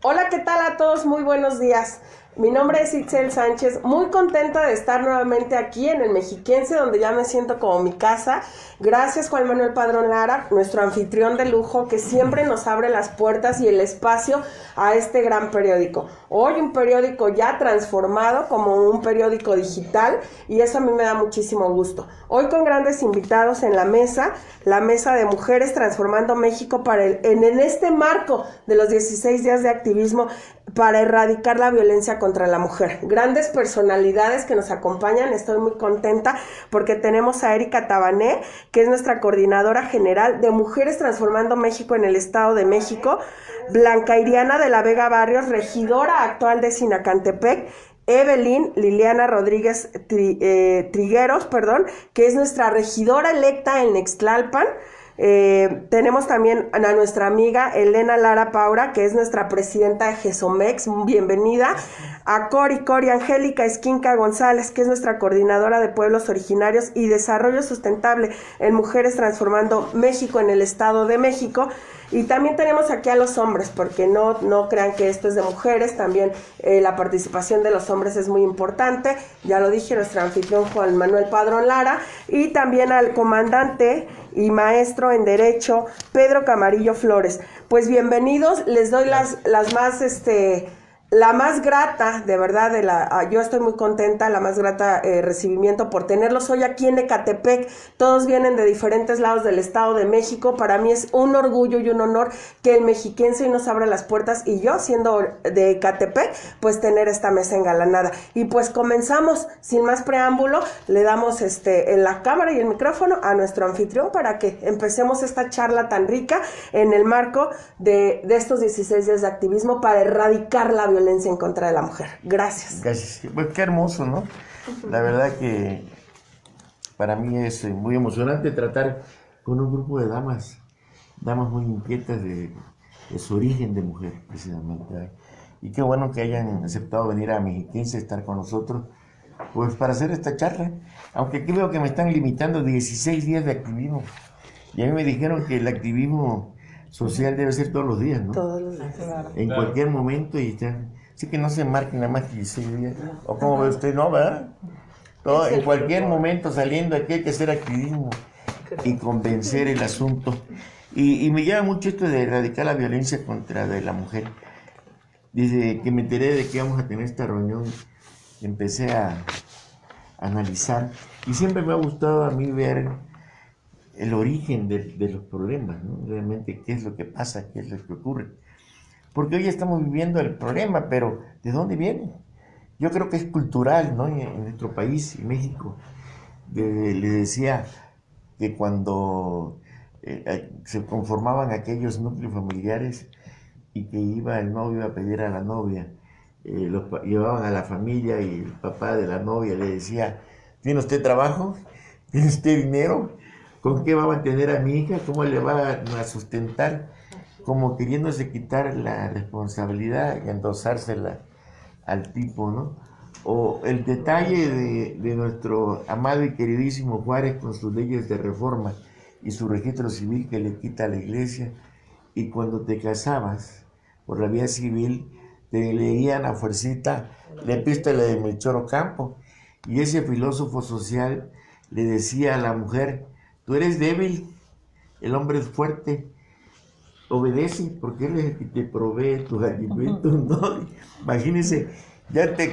Hola, ¿qué tal a todos? Muy buenos días. Mi nombre es Itzel Sánchez, muy contenta de estar nuevamente aquí en el Mexiquense, donde ya me siento como mi casa. Gracias, Juan Manuel Padrón Lara, nuestro anfitrión de lujo, que siempre nos abre las puertas y el espacio a este gran periódico. Hoy un periódico ya transformado como un periódico digital, y eso a mí me da muchísimo gusto. Hoy con grandes invitados en la mesa de mujeres transformando México en este marco de los 16 días de activismo para erradicar la violencia contra la mujer. Grandes personalidades que nos acompañan, estoy muy contenta porque tenemos a Erika Tabané, que es nuestra coordinadora general de Mujeres Transformando México en el Estado de México, Blanca Iriana de la Vega Barrios, regidora actual de Sinacantepec, Evelyn Liliana Rodríguez Trigueros, que es nuestra regidora electa en Nextlalpan. Tenemos también a nuestra amiga Elena Lara Paura, que es nuestra presidenta de GESOMEX, bienvenida. A Cori Angélica Esquinca González, que es nuestra coordinadora de pueblos originarios y desarrollo sustentable en Mujeres Transformando México en el Estado de México. Y también tenemos aquí a los hombres, porque no crean que esto es de mujeres, también la participación de los hombres es muy importante. Ya lo dije, nuestro anfitrión Juan Manuel Padrón Lara, y también al comandante y maestro en Derecho Pedro Camarillo Flores. Pues bienvenidos, les doy la más grata, de verdad, yo estoy muy contenta, la más grata recibimiento por tenerlos hoy aquí en Ecatepec. Todos vienen de diferentes lados del Estado de México. Para mí es un orgullo y un honor que el mexiquense hoy nos abra las puertas, y yo, siendo de Ecatepec, pues tener esta mesa engalanada. Y pues comenzamos, sin más preámbulo, le damos en la cámara y el micrófono a nuestro anfitrión para que empecemos esta charla tan rica en el marco de estos 16 días de activismo para erradicar la violencia en contra de la mujer. Gracias. Gracias. Pues qué hermoso, ¿no? La verdad que para mí es muy emocionante tratar con un grupo de damas muy inquietas de su origen de mujer, precisamente. Y qué bueno que hayan aceptado venir a Mexiquense a estar con nosotros, pues para hacer esta charla. Aunque aquí veo que me están limitando 16 días de activismo. Y a mí me dijeron que el activismo social debe ser todos los días, ¿no? Todos los días, claro. En cualquier momento y ya. Así que no se marquen nada más 16 días. ¿O cómo ve usted? No, ¿verdad? En cualquier momento saliendo aquí hay que hacer activismo y convencer el asunto. Y me llama mucho esto de erradicar la violencia contra de la mujer. Desde que me enteré de que íbamos a tener esta reunión, empecé a analizar. Y siempre me ha gustado a mí ver el origen de los problemas, ¿no? Realmente qué es lo que pasa, qué es lo que ocurre. Porque hoy estamos viviendo el problema, pero ¿de dónde viene? Yo creo que es cultural, ¿no? En nuestro país, en México. Le decía que cuando se conformaban aquellos núcleos familiares y que iba el novio a pedir a la novia, llevaban a la familia y el papá de la novia le decía: ¿tiene usted trabajo? ¿Tiene usted dinero? ¿Con qué va a mantener a mi hija? ¿Cómo le va a sustentar? Como queriéndose quitar la responsabilidad y endosársela al tipo, ¿no? O el detalle de nuestro amado y queridísimo Juárez con sus leyes de reforma y su registro civil que le quita a la iglesia, y cuando te casabas por la vía civil te leían a fuercita la epístola de Melchor Ocampo, y ese filósofo social le decía a la mujer: tú eres débil, el hombre es fuerte, obedece, porque él es el que te provee tus alimentos, ¿no? Imagínense,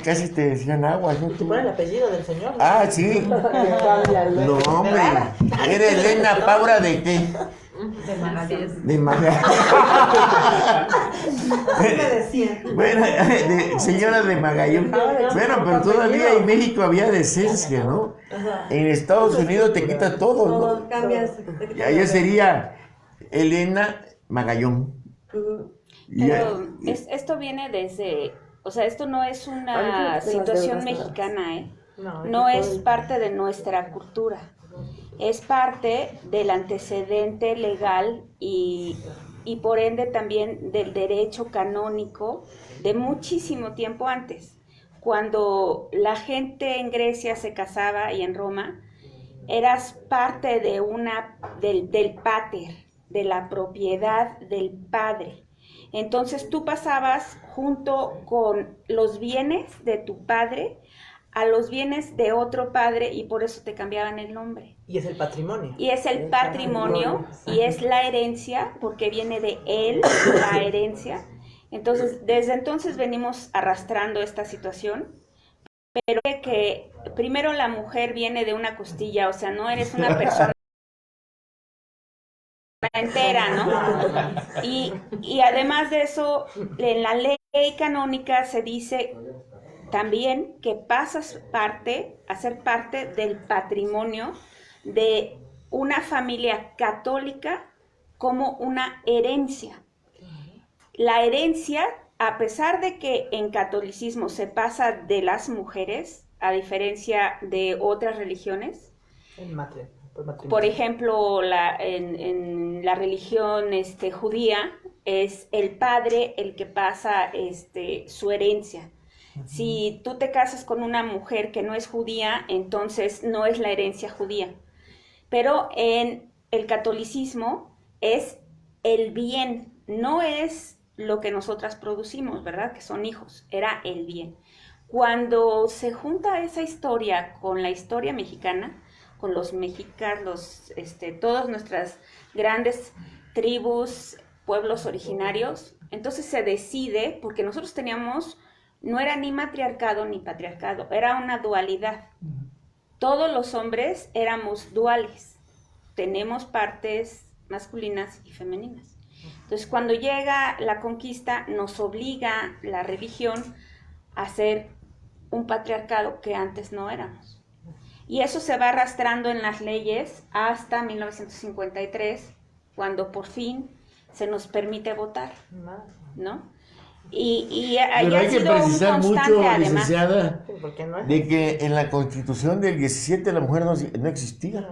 casi te decían agua, ¿no? ¿Te pone el apellido del señor? Ah, sí. No, hombre, ¿era Elena Paura de qué? De Magallón. De Magallón. me decían. Bueno, señora de Magallón. Bueno, pero todavía en México había decencia, ¿no? En Estados Unidos te quita todo, ¿no? Todo cambias. Y allá sería Elena Magallón. Pero esto viene desde, o sea, esto no es una situación mexicana, ¿eh? No es parte de nuestra cultura, es parte del antecedente legal y por ende también del derecho canónico de muchísimo tiempo antes. Cuando la gente en Grecia se casaba y en Roma, eras parte de del pater, de la propiedad del padre. Entonces tú pasabas junto con los bienes de tu padre a los bienes de otro padre y por eso te cambiaban el nombre. Y es el patrimonio. Y es el patrimonio y es la herencia, porque viene de él, la herencia. Entonces, desde entonces venimos arrastrando esta situación, pero que primero la mujer viene de una costilla, o sea, no eres una persona entera, ¿no? Y además de eso, en la ley canónica se dice también que pasas a ser parte del patrimonio de una familia católica como una herencia. La herencia, a pesar de que en catolicismo se pasa de las mujeres, a diferencia de otras religiones, por ejemplo, en la religión judía, es el padre el que pasa su herencia. Si tú te casas con una mujer que no es judía, entonces no es la herencia judía. Pero en el catolicismo es el bien, no es lo que nosotras producimos, ¿verdad? Que son hijos, era el bien. Cuando se junta esa historia con la historia mexicana, con los mexicas, todas nuestras grandes tribus, pueblos originarios, entonces se decide, porque nosotros teníamos, no era ni matriarcado ni patriarcado, era una dualidad. Todos los hombres éramos duales, tenemos partes masculinas y femeninas. Entonces, cuando llega la conquista, nos obliga la religión a ser un patriarcado que antes no éramos. Y eso se va arrastrando en las leyes hasta 1953, cuando por fin se nos permite votar, ¿no? Y pero hay que precisar mucho, licenciada, no es de que en la Constitución del 17 la mujer no existía.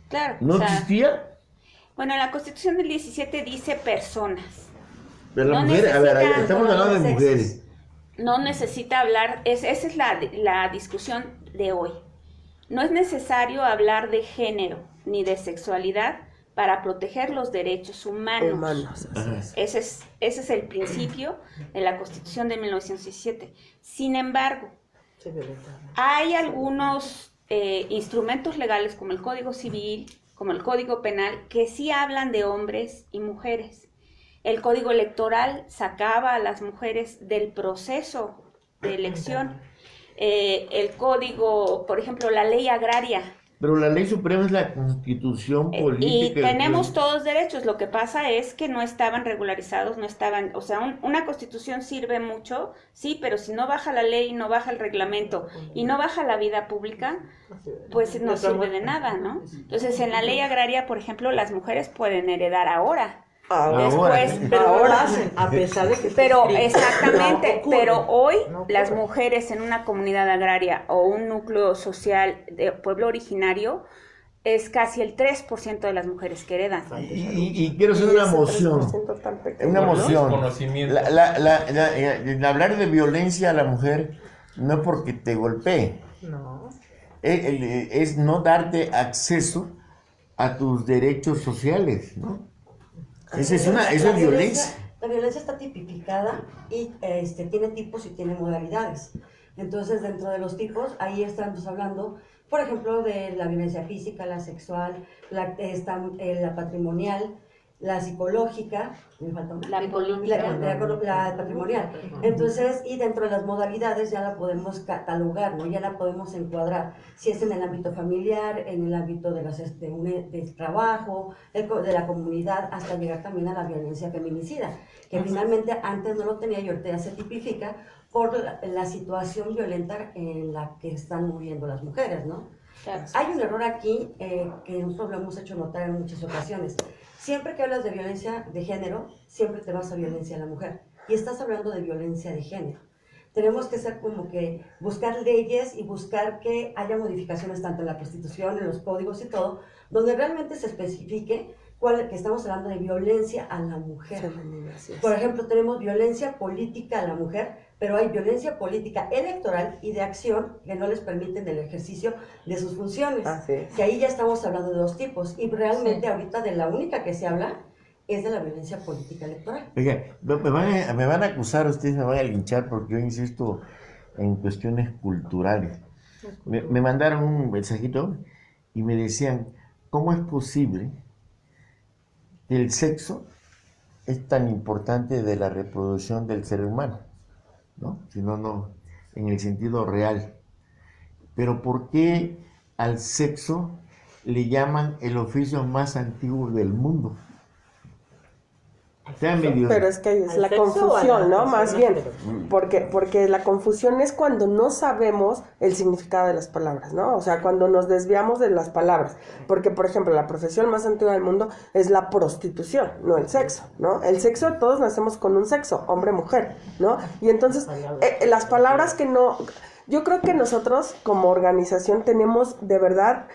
Claro. ¿No existía? Bueno, la Constitución del 17 dice personas. Pero la mujer, a ver, estamos hablando de mujeres. No necesita hablar, esa es la discusión de hoy. No es necesario hablar de género ni de sexualidad para proteger los derechos humanos. Ese es el principio de la Constitución de 1917. Sin embargo, hay algunos instrumentos legales como el Código Civil, como el Código Penal, que sí hablan de hombres y mujeres. El Código Electoral sacaba a las mujeres del proceso de elección. El Código, por ejemplo, la Ley Agraria. Pero la Ley Suprema es la Constitución política. Y tenemos todos derechos. Lo que pasa es que no estaban regularizados, no estaban... O sea, una Constitución sirve mucho, sí, pero si no baja la ley, no baja el reglamento y no baja la vida pública, pues no sirve de nada, ¿no? Entonces, en la Ley Agraria, por ejemplo, las mujeres pueden heredar ahora. Después, ahora hacen, a pesar de que... Pero exactamente, pero hoy las mujeres en una comunidad agraria o un núcleo social de pueblo originario es casi el 3% de las mujeres que heredan. Y quiero hacer una moción. Una moción. Hablar de violencia a la mujer no es porque te golpee. No. Es no darte acceso a tus derechos sociales, ¿no? Esa es violencia. La violencia está tipificada y tiene tipos y tiene modalidades. Entonces, dentro de los tipos, ahí estamos hablando, por ejemplo, de la violencia física, la sexual, la patrimonial, la psicológica, me falta una. La patrimonial. Entonces, y dentro de las modalidades ya la podemos catalogar, ¿no? Ya la podemos encuadrar. Si es en el ámbito familiar, en el ámbito de del trabajo, de la comunidad, hasta llegar también a la violencia feminicida, que finalmente antes no lo tenía y ahorita ya se tipifica por la situación violenta en la que están muriendo las mujeres, ¿no? Claro. Hay un error aquí que nosotros lo hemos hecho notar en muchas ocasiones. Siempre que hablas de violencia de género, siempre te vas a violencia a la mujer. Y estás hablando de violencia de género. Tenemos que ser como que buscar leyes y buscar que haya modificaciones tanto en la Constitución, en los códigos y todo, donde realmente se especifique que estamos hablando de violencia a la mujer. Por ejemplo, tenemos violencia política a la mujer, pero hay violencia política electoral y de acción que no les permiten el ejercicio de sus funciones. Que ahí ya estamos hablando de dos tipos. Y realmente ahorita de la única que se habla es de la violencia política electoral. Oiga, me van a acusar, ustedes me van a linchar porque yo insisto en cuestiones culturales. Me mandaron un mensajito y me decían, ¿cómo es posible que el sexo es tan importante de la reproducción del ser humano? ¿No? Si no, en el sentido real. Pero ¿por qué al sexo le llaman el oficio más antiguo del mundo? Pero es que ahí es la confusión, ¿no? Más bien, porque la confusión es cuando no sabemos el significado de las palabras, ¿no? O sea, cuando nos desviamos de las palabras. Porque, por ejemplo, la profesión más antigua del mundo es la prostitución, no el sexo, ¿no? El sexo, todos nacemos con un sexo, hombre-mujer, ¿no? Y entonces, las palabras que no... Yo creo que nosotros, como organización, tenemos de verdad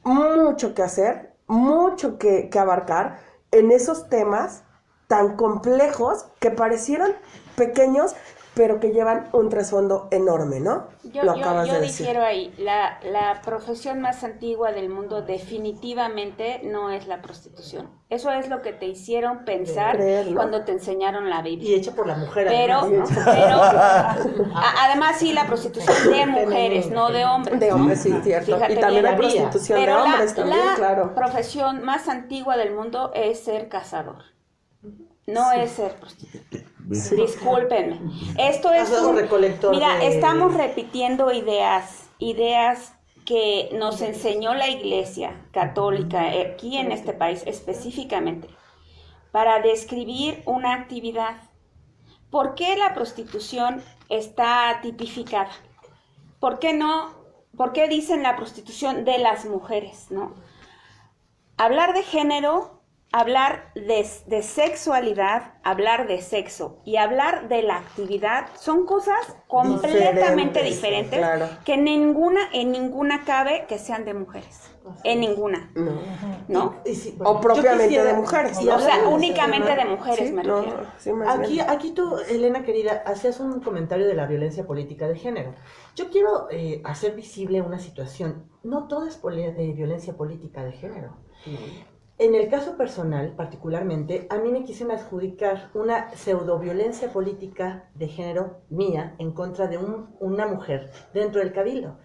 mucho que hacer, mucho que abarcar en esos temas tan complejos que parecieran pequeños, pero que llevan un trasfondo enorme, ¿no? Yo difiero ahí. La profesión más antigua del mundo definitivamente no es la prostitución. Eso es lo que te hicieron pensar cuando te enseñaron la Biblia. Y hecha por la mujer. Pero además sí, la prostitución de mujeres, no de hombres. De hombres, sí, cierto. Fíjate, y también hay prostitución de hombres también, claro. La profesión más antigua del mundo es ser cazador. No es ser prostituta. Discúlpenme. Esto es mira, estamos repitiendo ideas que nos enseñó la Iglesia Católica aquí en este país específicamente para describir una actividad. ¿Por qué la prostitución está tipificada? ¿Por qué no? ¿Por qué dicen la prostitución de las mujeres, no? Hablar de género, hablar de sexualidad, hablar de sexo y hablar de la actividad son cosas completamente diferentes claro. Que en ninguna cabe que sean de mujeres. En ninguna. ¿No? O propiamente de mujeres. O sea, únicamente de mujeres, ¿sí? Me refiero. Sí, aquí tú, Elena querida, hacías un comentario de la violencia política de género. Yo quiero hacer visible una situación. No todo es violencia política de género. En el caso personal, particularmente, a mí me quisieron adjudicar una pseudo-violencia política de género mía en contra de una mujer dentro del Cabildo.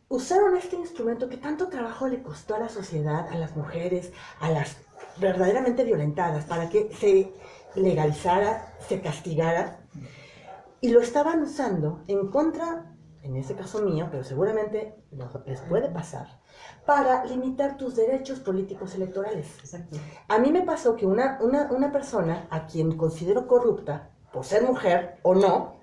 Usaron este instrumento que tanto trabajo le costó a la sociedad, a las mujeres, a las verdaderamente violentadas, para que se legalizara, se castigara, y lo estaban usando en contra, en ese caso mío, pero seguramente les puede pasar, para limitar tus derechos políticos electorales. Exacto. A mí me pasó que una persona a quien considero corrupta, por ser mujer o no,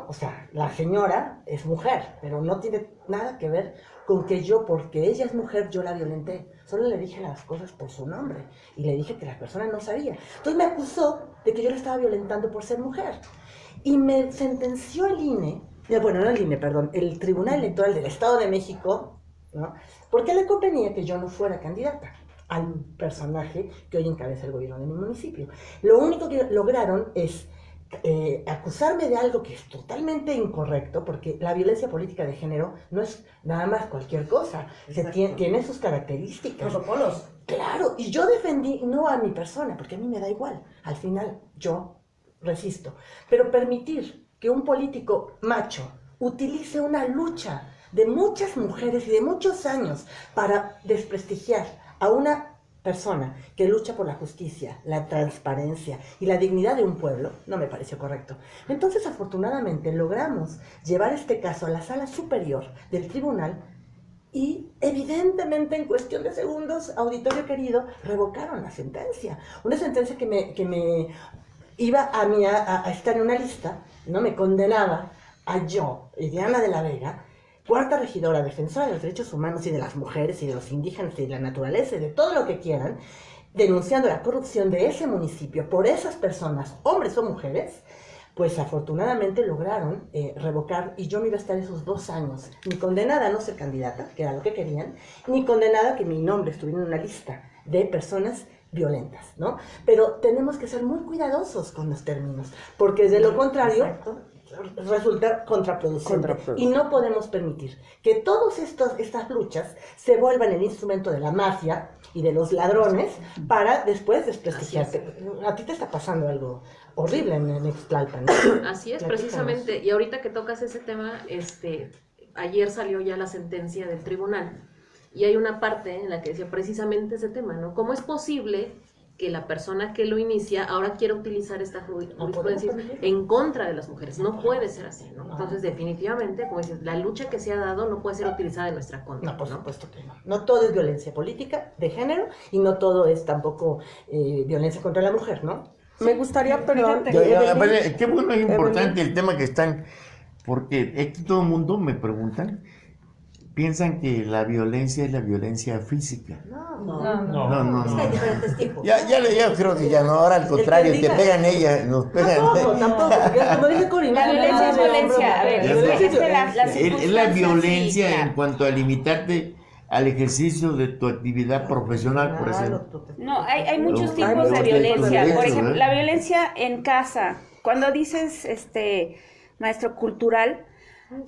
o sea, la señora es mujer, pero no tiene nada que ver con que yo, porque ella es mujer, yo la violenté. Solo le dije las cosas por su nombre y le dije que la persona no sabía. Entonces me acusó de que yo la estaba violentando por ser mujer. Y me sentenció el INE, bueno, no el INE, perdón, el Tribunal Electoral del Estado de México, ¿no? Porque le convenía que yo no fuera candidata al personaje que hoy encabeza el gobierno de mi municipio. Lo único que lograron es acusarme de algo que es totalmente incorrecto, porque la violencia política de género no es nada más cualquier cosa, tiene sus características. Protocolos. Claro, y yo defendí no a mi persona, porque a mí me da igual, al final yo resisto, pero permitir que un político macho utilice una lucha de muchas mujeres y de muchos años para desprestigiar a una persona que lucha por la justicia, la transparencia y la dignidad de un pueblo, no me pareció correcto. Entonces, afortunadamente, logramos llevar este caso a la sala superior del tribunal y, evidentemente, en cuestión de segundos, auditorio querido, revocaron la sentencia. Una sentencia que me iba a estar en una lista, no me condenaba a yo, Diana de la Vega, cuarta regidora, defensora de los derechos humanos y de las mujeres y de los indígenas y de la naturaleza y de todo lo que quieran, denunciando la corrupción de ese municipio por esas personas, hombres o mujeres, pues afortunadamente lograron revocar, y yo me iba a estar esos 2 años, ni condenada a no ser candidata, que era lo que querían, ni condenada a que mi nombre estuviera en una lista de personas violentas, ¿no? Pero tenemos que ser muy cuidadosos con los términos, porque de lo contrario, resultar contraproducente. Y no podemos permitir que todas estas luchas se vuelvan el instrumento de la mafia y de los ladrones para después desprestigiarte. A ti te está pasando algo horrible en Ixtlalpan, ¿no? Así es, precisamente. Y ahorita que tocas ese tema, ayer salió ya la sentencia del tribunal y hay una parte en la que decía precisamente ese tema, ¿no? ¿Cómo es posible que la persona que lo inicia ahora quiera utilizar esta jurisprudencia en contra de las mujeres? No puede ser así, ¿no? Entonces, definitivamente, como dices, la lucha que se ha dado no puede ser utilizada en nuestra contra. No, por supuesto que no. No todo es violencia política de género y no todo es tampoco violencia contra la mujer, ¿no? Me gustaría, perdón. Qué bueno, es importante el tema que están, porque es que todo el mundo me preguntan, piensan que la violencia es la violencia física. No. Es que hay diferentes tipos. Ya creo que ya no, ahora al contrario, te pegan ellas, nos pegan. Tampoco, porque como dice Corina, la violencia es violencia. A ver, es la violencia en cuanto a limitarte al ejercicio de tu actividad profesional, por ejemplo. No, hay muchos tipos de violencia. Por ejemplo, la violencia en casa. Cuando dices, maestro cultural,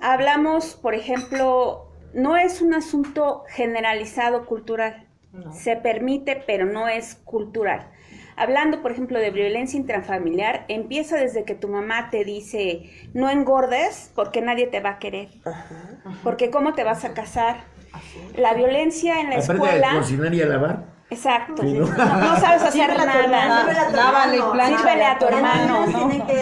hablamos, por ejemplo, no es un asunto generalizado cultural. No. Se permite, pero no es cultural. Hablando, por ejemplo, de violencia intrafamiliar, empieza desde que tu mamá te dice, no engordes porque nadie te va a querer. Porque ¿cómo te vas a casar? La violencia en la escuela... ¿Aprende a cocinar y a lavar? Exacto. Sí, ¿no? No sabes hacer nada. Sírvele a tu hermano.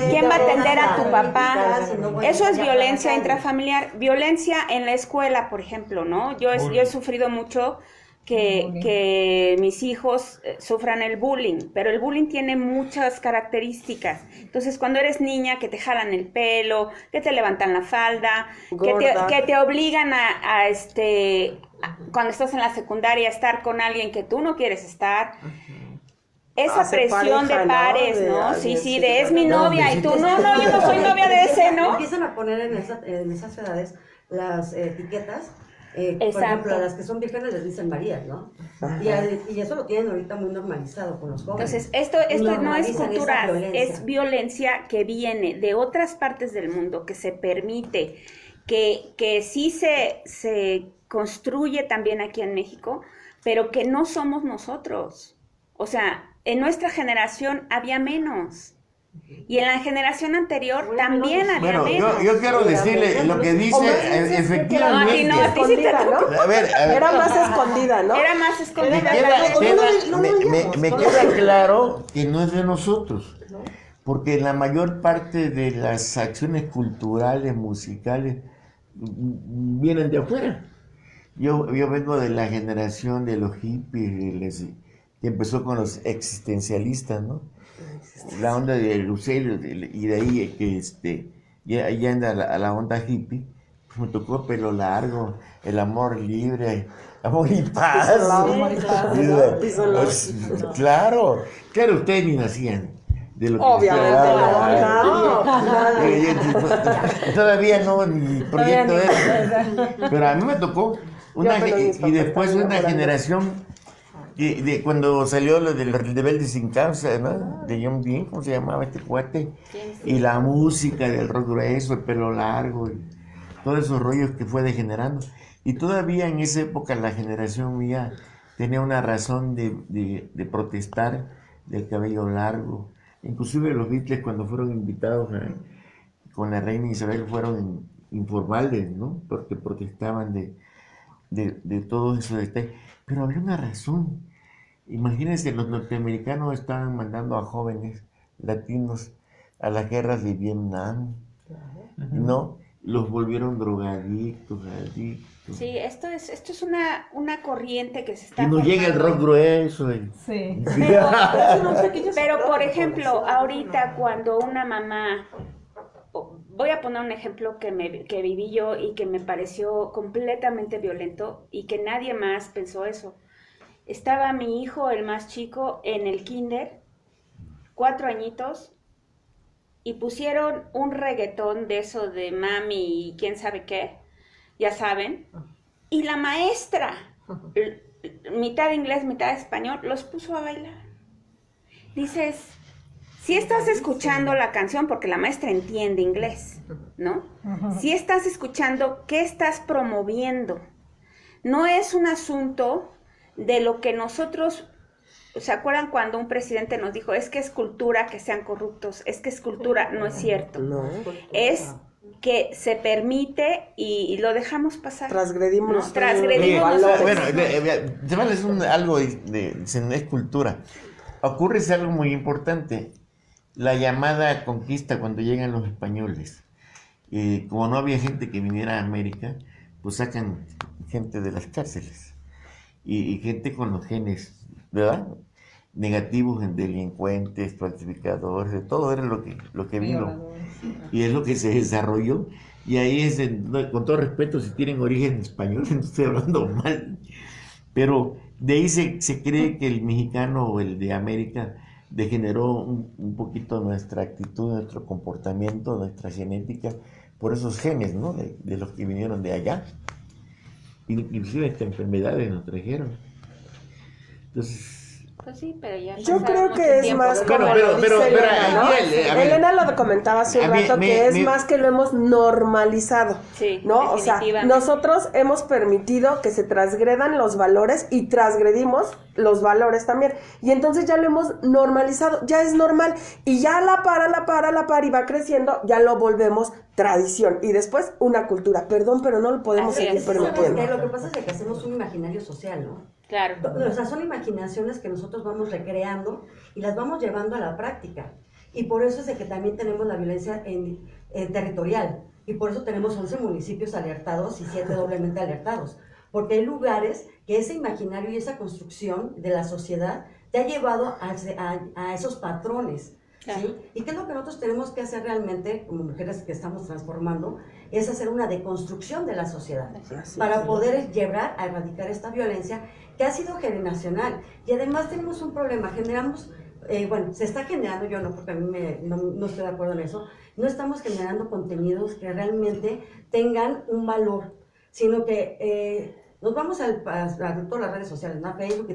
¿Quién va a atender a tu papá? Eso es violencia intrafamiliar. Violencia en la escuela, por ejemplo, ¿no? Yo he sufrido mucho que mis hijos sufran el bullying, pero el bullying tiene muchas características. Entonces, cuando eres niña, que te jalan el pelo, que te levantan la falda, que te obligan cuando estás en la secundaria, a estar con alguien que tú no quieres estar. Esa presión de pares, ¿no? Sí, de es mi novia y tú, no, yo no soy novia de ese, ¿no? Empiezan a poner en esas edades las etiquetas. Por ejemplo, a las que son vírgenes les dicen María, ¿no? Y eso lo tienen ahorita muy normalizado con los jóvenes. Entonces, esto no es cultural, es violencia que viene de otras partes del mundo, que se permite, que sí se construye también aquí en México, pero que no somos nosotros. O sea, en nuestra generación había menos. Y en la generación anterior también había menos. Yo quiero decirle lo que dice, efectivamente. No, a ti sí te tocó. A ver. Era más escondida, ¿no? Era más escondida. Me queda claro que no es de nosotros. Porque la mayor parte de las acciones culturales, musicales, vienen de afuera. Yo vengo de la generación de los hippies, que empezó con los existencialistas, ¿no? La onda de Lucero, y de ahí que ya anda a la onda hippie. Pues me tocó pelo largo, el amor libre, amor y paz. Claro, ustedes ni nacían de lo que obviamente todavía no, ni proyecto de eso. Pero a mí me tocó y después una generación de cuando salió lo del Rebelde Sin Causa, ¿no? De John Dean, ¿cómo se llamaba este cuate? Y la música del rock grueso, el pelo largo, y todos esos rollos que fue degenerando. Y todavía en esa época la generación mía tenía una razón de protestar del cabello largo. Inclusive los Beatles, cuando fueron invitados con la reina Isabel, fueron informales, ¿no? Porque protestaban de todos esos detalles. Pero había una razón. Imagínense, los norteamericanos estaban mandando a jóvenes latinos a las guerras de Vietnam, ¿no? Los volvieron drogadictos, adictos. Sí, esto es una corriente que se está y nos llega el rock grueso. Sí. Pero, por ejemplo, ahorita cuando una mamá... Voy a poner un ejemplo que viví yo y que me pareció completamente violento y que nadie más pensó eso. Estaba mi hijo, el más chico, en el kinder, 4 añitos, y pusieron un reggaetón de eso de mami y quién sabe qué, ya saben, y la maestra, mitad inglés, mitad español, los puso a bailar. Dices, Si estás escuchando la canción, porque la maestra entiende inglés, ¿no? Si estás escuchando, ¿qué estás promoviendo? No es un asunto de lo que nosotros, ¿se acuerdan cuando un presidente nos dijo, es que es cultura que sean corruptos? Es que es cultura, no es cierto. No. Es que se permite y lo dejamos pasar. Transgredimos. ¿no? Transgredimos nosotros. Bueno, es algo es cultura. Ocurre algo muy importante. La llamada conquista cuando llegan los españoles. Como no había gente que viniera a América, pues sacan gente de las cárceles. Y gente con los genes, ¿verdad? Negativos en delincuentes, falsificadores, de todo era lo que vino. Y es lo que se desarrolló. Y ahí es, con todo respeto, si tienen origen español, no estoy hablando mal. Pero de ahí se cree que el mexicano o el de América degeneró un poquito nuestra actitud, nuestro comportamiento, nuestra genética, por esos genes, ¿no? De los que vinieron de allá. Inclusive estas enfermedades nos trajeron. Entonces... Pues sí, pero ya yo creo que es más como pero, Elena, ¿no? Elena lo comentaba hace un rato, que es más que lo hemos normalizado, sí, ¿no? O sea, nosotros hemos permitido que se transgredan los valores y transgredimos los valores también. Y entonces ya lo hemos normalizado, ya es normal. Y ya la par y va creciendo, ya lo volvemos tradición. Y después una cultura. Perdón, pero no lo podemos seguir permitiendo. Lo que pasa es que hacemos un imaginario social, ¿no? Claro. O sea, son imaginaciones que nosotros vamos recreando y las vamos llevando a la práctica. Y por eso es de que también tenemos la violencia territorial. Y por eso tenemos 11 municipios alertados y 7 doblemente alertados. Porque hay lugares que ese imaginario y esa construcción de la sociedad te ha llevado a esos patrones. Claro. ¿Sí? ¿Y qué es lo que nosotros tenemos que hacer realmente, como mujeres que estamos transformando? Es hacer una deconstrucción de la sociedad para poder llegar a erradicar esta violencia que ha sido generacional. Y además tenemos un problema, generamos, se está generando, yo no, porque a mí no estoy de acuerdo en eso, no estamos generando contenidos que realmente tengan un valor, sino que nos vamos a todas las redes sociales, ¿no? Facebook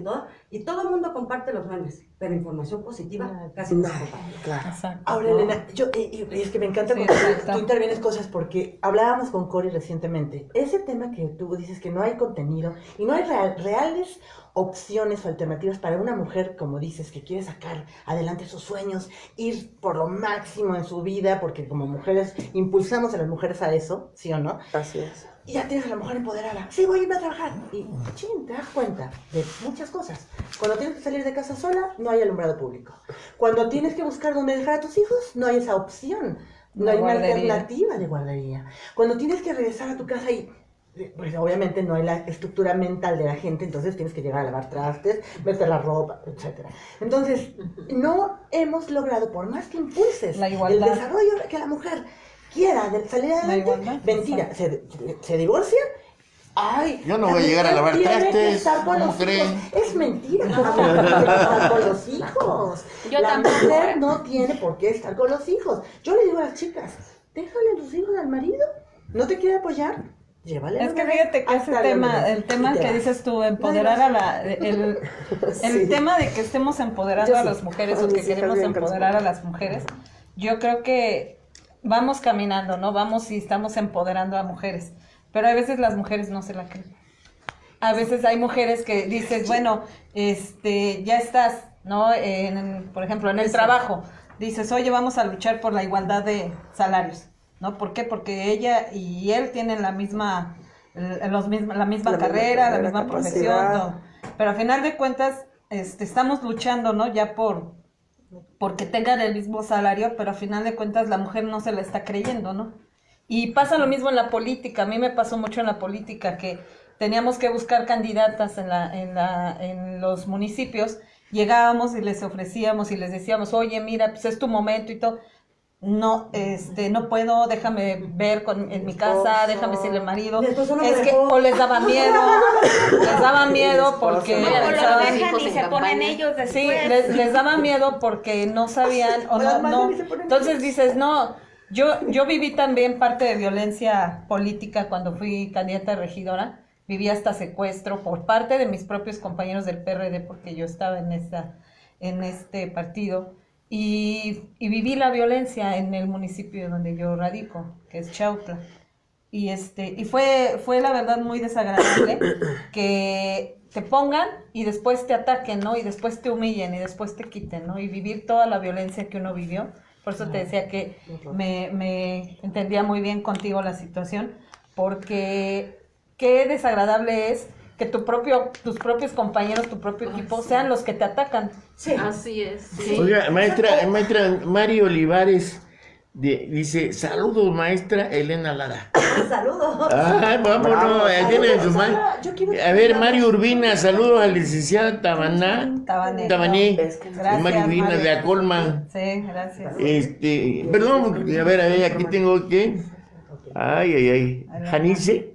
y todo el mundo comparte los memes, pero información positiva casi no se comparte. Claro. Exacto. Ahora, Elena, es que me encanta cuando tú intervienes cosas, porque hablábamos con Cori recientemente. Ese tema que tú dices que no hay contenido y no hay reales opciones o alternativas para una mujer, como dices, que quiere sacar adelante sus sueños, ir por lo máximo en su vida, porque como mujeres impulsamos a las mujeres a eso, ¿sí o no? Así es. Y ya tienes a la mujer empoderada. Sí, voy a irme a trabajar. Y te das cuenta de muchas cosas. Cuando tienes que salir de casa sola, no hay alumbrado público. Cuando tienes que buscar dónde dejar a tus hijos, no hay esa opción. No hay una alternativa de guardería. Cuando tienes que regresar a tu casa y pues obviamente no hay la estructura mental de la gente, entonces tienes que llegar a lavar trastes, meter la ropa, etc. Entonces, no hemos logrado, por más que impulses la igualdad, el desarrollo que la mujer quiera salir adelante, mentira, se divorcian. Ay, yo no voy a llegar a lavar trastes, ¿cómo creen? Es mentira, no tiene que estar con los hijos. La mujer no tiene por qué estar con los hijos. Yo le digo a las chicas, déjale a tus hijos al marido, ¿no te quiere apoyar? Llévale. Es que fíjate que ese tema, el tema que dices tú, empoderar a el tema de que estemos empoderando a las mujeres o que queremos empoderar a las mujeres, yo creo que vamos caminando, ¿no? Vamos y estamos empoderando a mujeres, pero a veces las mujeres no se la creen. A veces hay mujeres que dices, bueno, ya estás, ¿no? Por ejemplo, en el trabajo, dices, oye, vamos a luchar por la igualdad de salarios, ¿no? ¿Por qué? Porque ella y él tienen la misma carrera, la misma profesión, todo. Pero al final de cuentas, estamos luchando, ¿no? Ya porque tengan el mismo salario, pero al final de cuentas la mujer no se la está creyendo, ¿no? Y pasa lo mismo en la política. A mí me pasó mucho en la política que teníamos que buscar candidatas en los municipios, llegábamos y les ofrecíamos y les decíamos, oye, mira, pues es tu momento y todo. No, no puedo, déjame ver en mi casa, déjame decirle al marido. Es que, o les daba miedo porque se ponen ellos después. Sí, les daba miedo porque no sabían o no. Entonces dices, no, yo viví también parte de violencia política cuando fui candidata a regidora. Viví hasta secuestro por parte de mis propios compañeros del PRD porque yo estaba en este partido. y viví la violencia en el municipio donde yo radico, que es Chautla. Y fue la verdad muy desagradable que te pongan y después te ataquen, ¿no? Y después te humillen y después te quiten, ¿no? Y vivir toda la violencia que uno vivió. Por eso te decía que me entendía muy bien contigo la situación, porque qué desagradable es que tus propios compañeros, tu propio equipo sean los que te atacan. Sí. Así es. Sí. Oiga, maestra Mari Olivares dice, saludos, maestra Elena Lara. Saludos. Ay, vámonos, tiene su mano. A ver, Mario Urbina, saludos a la licenciada Tabané. Gracias, Mario Urbina Mario. de Acolma. Sí, gracias. Perdón, a ver, aquí tengo que... Ay. Janice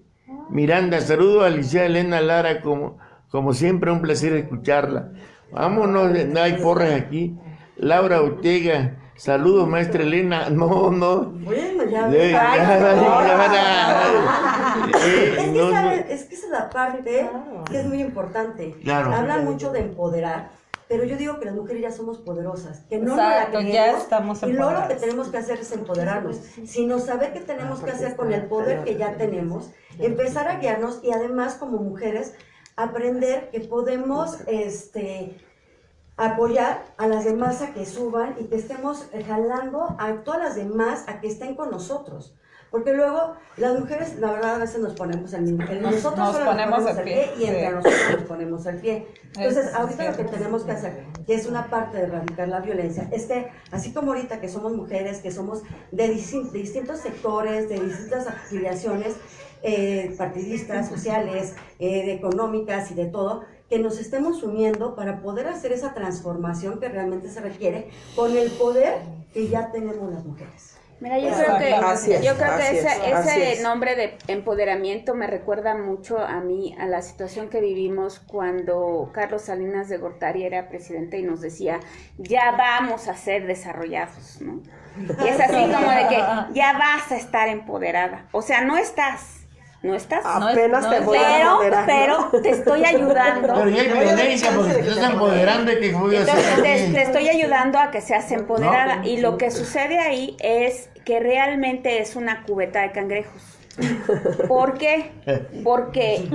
Miranda, saludos a la licenciada Elena Lara, como siempre, un placer escucharla. Vámonos, hay porras aquí. Laura Ortega, saludos, maestra Elena. No. Bueno, ya es que esa es la parte que es muy importante. Claro. Hablan mucho de empoderar, pero yo digo que las mujeres ya somos poderosas, que no Exacto, nos la ya creemos, estamos y no lo que empoderadas. tenemos que hacer es empoderarnos, sino saber qué tenemos que hacer con el poder que ya tenemos, empezar a guiarnos y además como mujeres aprender que podemos apoyar a las demás a que suban y que estemos jalando a todas las demás a que estén con nosotros. Porque luego las mujeres, la verdad, a veces nos ponemos nosotros nos solo ponemos el el pie pie, y entre sí. nosotros nos ponemos el pie. Entonces, Eso ahorita es lo que cierto. tenemos que hacer, que es una parte de erradicar la violencia, es que así como ahorita que somos mujeres, que somos de distintos sectores, de distintas afiliaciones partidistas, sociales, económicas y de todo, que nos estemos uniendo para poder hacer esa transformación que realmente se requiere con el poder que ya tenemos las mujeres. Mira, yo creo que Así ese es. nombre de empoderamiento me recuerda mucho a mí, a la situación que vivimos cuando Carlos Salinas de Gortari era presidente y nos decía, ya vamos a ser desarrollados, ¿no? Y es así como de que ya vas a estar empoderada. O sea, no estás. Apenas te voy a empoderar, ¿no? pero te estoy ayudando. Pero ya hay violencia porque te estás empoderando y que voy a hacer Entonces aquí. te estoy ayudando a que seas empoderada. No. Y lo que sucede ahí es que realmente es una cubeta de cangrejos. ¿Por qué? Porque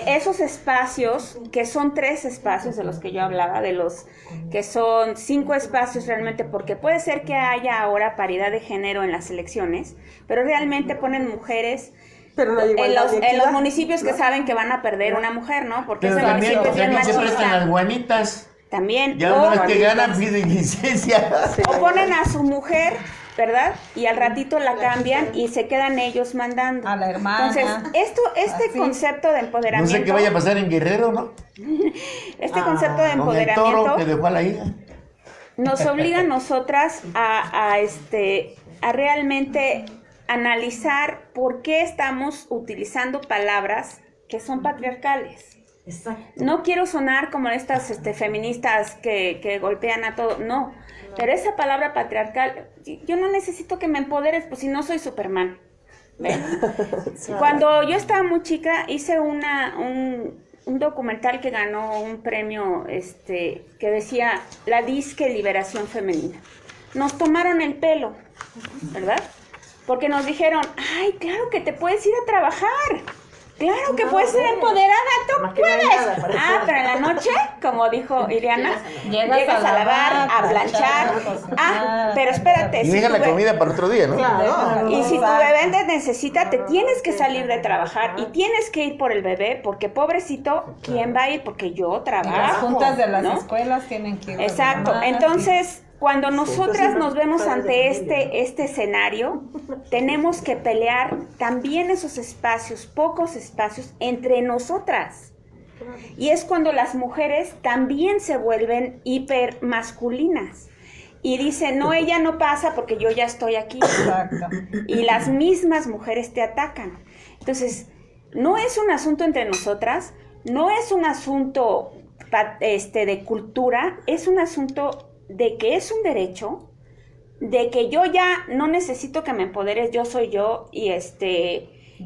esos espacios, que son 3 espacios de los que yo hablaba, de los que son 5 espacios realmente, porque puede ser que haya ahora paridad de género en las elecciones, pero realmente ponen mujeres Pero no hay en igualdad los, ni en equidad. los municipios que saben que van a perder una mujer, ¿no? Porque Pero ese también municipio es bien se prestan las machista. guanitas. También. Ya una vez que ganan piden licencia. O ponen a su mujer, ¿verdad? Y al ratito la cambian y se quedan ellos mandando. A la hermana. Entonces, este Así. concepto de No empoderamiento, sé qué vaya a pasar en Guerrero, ¿no? este concepto de Con el toro empoderamiento que dejó a la hija. nos obliga a nosotras a realmente analizar por qué estamos utilizando palabras que son patriarcales. Exacto. No quiero sonar como estas feministas que golpean a todo, no. Pero esa palabra patriarcal, yo no necesito que me empoderes, pues si no soy Superman. ¿Ven? Cuando yo estaba muy chica, hice un documental que ganó un premio que decía la disque liberación femenina. Nos tomaron el pelo, ¿verdad? Porque nos dijeron, ay, claro que te puedes ir a trabajar. Claro que puedes ser empoderada, tú puedes. Pero en la noche, como dijo Ileana, llegas a lavar, a planchar. Pero espérate. Y si deja tu la be- comida para otro día, ¿no? Y si tu bebé te necesita, te tienes que salir de trabajar y tienes que ir por el bebé, porque pobrecito, ¿quién va a ir? Porque yo trabajo. Las juntas de las ¿no? escuelas tienen que ir. Exacto. Entonces, cuando nosotras nos vemos ante este escenario, tenemos que pelear también esos espacios, pocos espacios, entre nosotras. Y es cuando las mujeres también se vuelven hipermasculinas. Y dicen, no, ella no pasa porque yo ya estoy aquí. Exacto. Y las mismas mujeres te atacan. Entonces, no es un asunto entre nosotras, no es un asunto de cultura, es un asunto de que es un derecho, de que yo ya no necesito que me empoderes, yo soy yo, y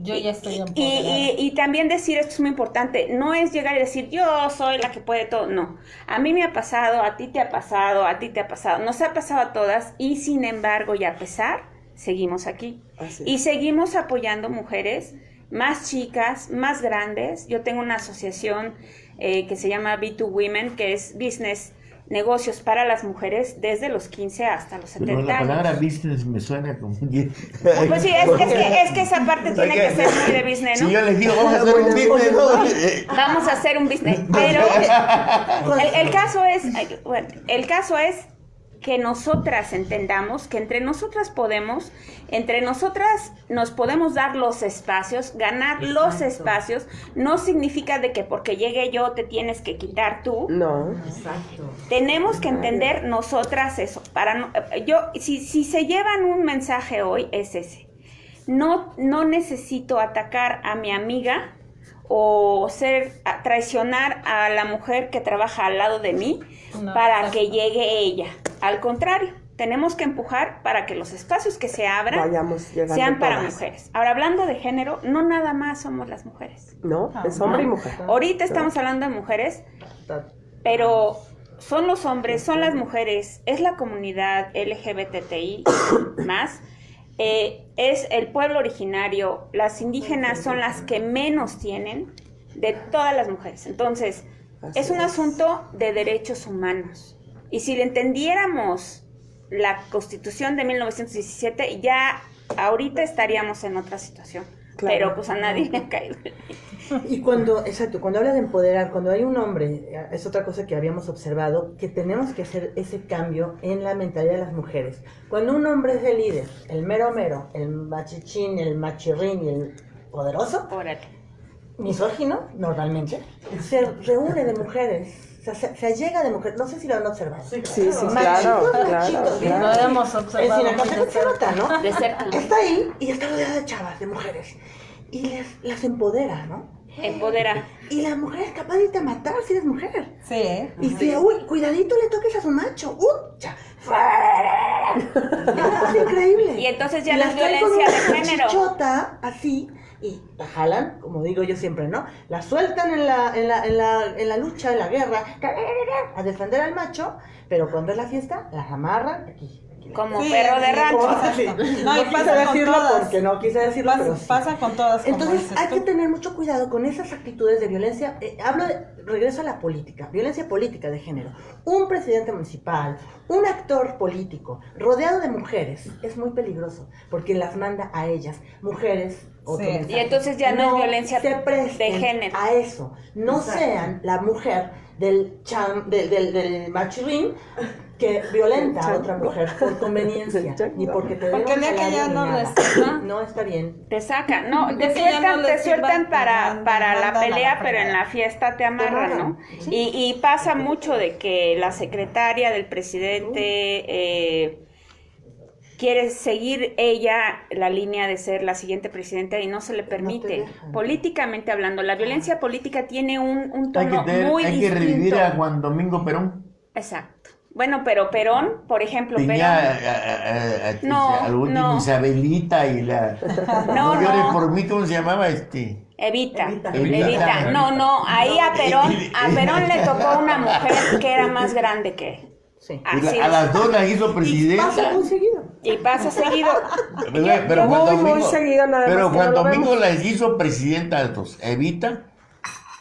Yo ya estoy empoderada. Y también decir, esto es muy importante, no es llegar y decir, yo soy la que puede todo, no. A mí me ha pasado, a ti te ha pasado, a ti te ha pasado, nos ha pasado a todas, y sin embargo, y a pesar, seguimos aquí. Y seguimos apoyando mujeres más chicas, más grandes. Yo tengo una asociación que se llama B2 Women, que es business, negocios para las mujeres desde los 15 hasta los 70 años. La palabra business me suena como... Pues sí, es que esa parte tiene que ser muy de business, ¿no? Si yo les digo, vamos a hacer un business, ¿no? Vamos a hacer un business, pero el caso es que nosotras entendamos que entre nosotras nos podemos dar los espacios, ganar los espacios, no significa de que porque llegue yo te tienes que quitar tú. No. Exacto. Tenemos que entender nosotras eso. Si se llevan un mensaje hoy, es ese. No necesito atacar a mi amiga o traicionar a la mujer que trabaja al lado de mí para que llegue ella. Al contrario, tenemos que empujar para que los espacios que se abran sean para mujeres. Ahora, hablando de género, no nada más somos las mujeres. No, es hombre y mujer. Ahorita estamos hablando de mujeres, pero son los hombres, son las mujeres, es la comunidad LGBTI más. Es el pueblo originario, las indígenas son las que menos tienen de todas las mujeres. Entonces, es un asunto de derechos humanos. Y si le entendiéramos la Constitución de 1917, ya ahorita estaríamos en otra situación. Claro. Pero pues a nadie le ha caído. Y cuando habla de empoderar, cuando hay un hombre, es otra cosa que habíamos observado, que tenemos que hacer ese cambio en la mentalidad de las mujeres. Cuando un hombre es el líder, el mero, el machichín, el machirrín y el poderoso, misógino, normalmente, se reúne de mujeres. Se allega de mujeres, no sé si lo han observado. Sí, claro. Lo hemos observado. Se nota, ¿no? De cerca. Está ahí y está rodeada de chavas, de mujeres. Y las empodera, ¿no? Empodera. Y la mujer es capaz de irte a matar si eres mujer. Sí, ¿eh? Y si, cuidadito le toques a su macho. ¡Ya! Es increíble. Y entonces ya no es violencia de género. Chichota, así, y la jalan, como digo yo siempre, ¿no? La sueltan en la lucha, en la guerra, a defender al macho, pero cuando es la fiesta, las amarran aquí. Como perro de rancho. No quise decirlo porque no quise decirlo, pero sí. Pasa con todas. Entonces hay que tener mucho cuidado con esas actitudes de violencia. Regreso a la política, violencia política de género. Un presidente municipal, un actor político rodeado de mujeres es muy peligroso porque las manda a ellas, mujeres. Sí. Y entonces ya no es violencia de género. A eso, no sean la mujer del machirín que violenta a otra mujer por conveniencia, ni porque te porque el día que ya no no está bien. Te sacan, no, te sueltan para la pelea, pero en la fiesta te amarran, ¿no? Sí. Y pasa mucho de que la secretaria del presidente quiere seguir ella la línea de ser la siguiente presidenta y no se le permite. Políticamente hablando, la violencia política tiene un tono muy distinto. Hay que revivir a Juan Domingo Perón. Exacto. Bueno, pero Perón, por ejemplo, tenía al último Isabelita y la... No. Por mí, ¿cómo se llamaba Evita. No, ahí a Perón le tocó una mujer que era más grande que él. Sí. A las dos las hizo presidenta. Y pasa seguido. Pero muy seguido nada más. Pero Juan Domingo las hizo presidenta a dos, a Evita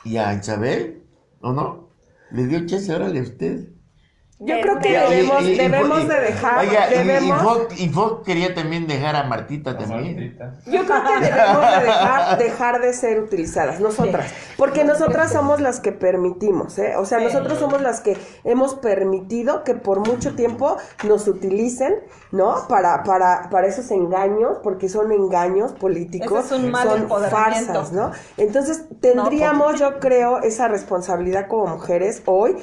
y a Isabel, ¿no? Le dio chance, órale usted. Yo creo que debemos de dejar. Oiga, y Fox quería también dejar a Martita también. Yo creo que debemos de dejar de ser utilizadas, nosotras. Porque nosotras somos las que permitimos, ¿eh? O sea, nosotros somos las que hemos permitido que por mucho tiempo nos utilicen, ¿no? Para esos engaños, porque son engaños políticos, son farsas, ¿no? Entonces, tendríamos, yo creo, esa responsabilidad como mujeres hoy,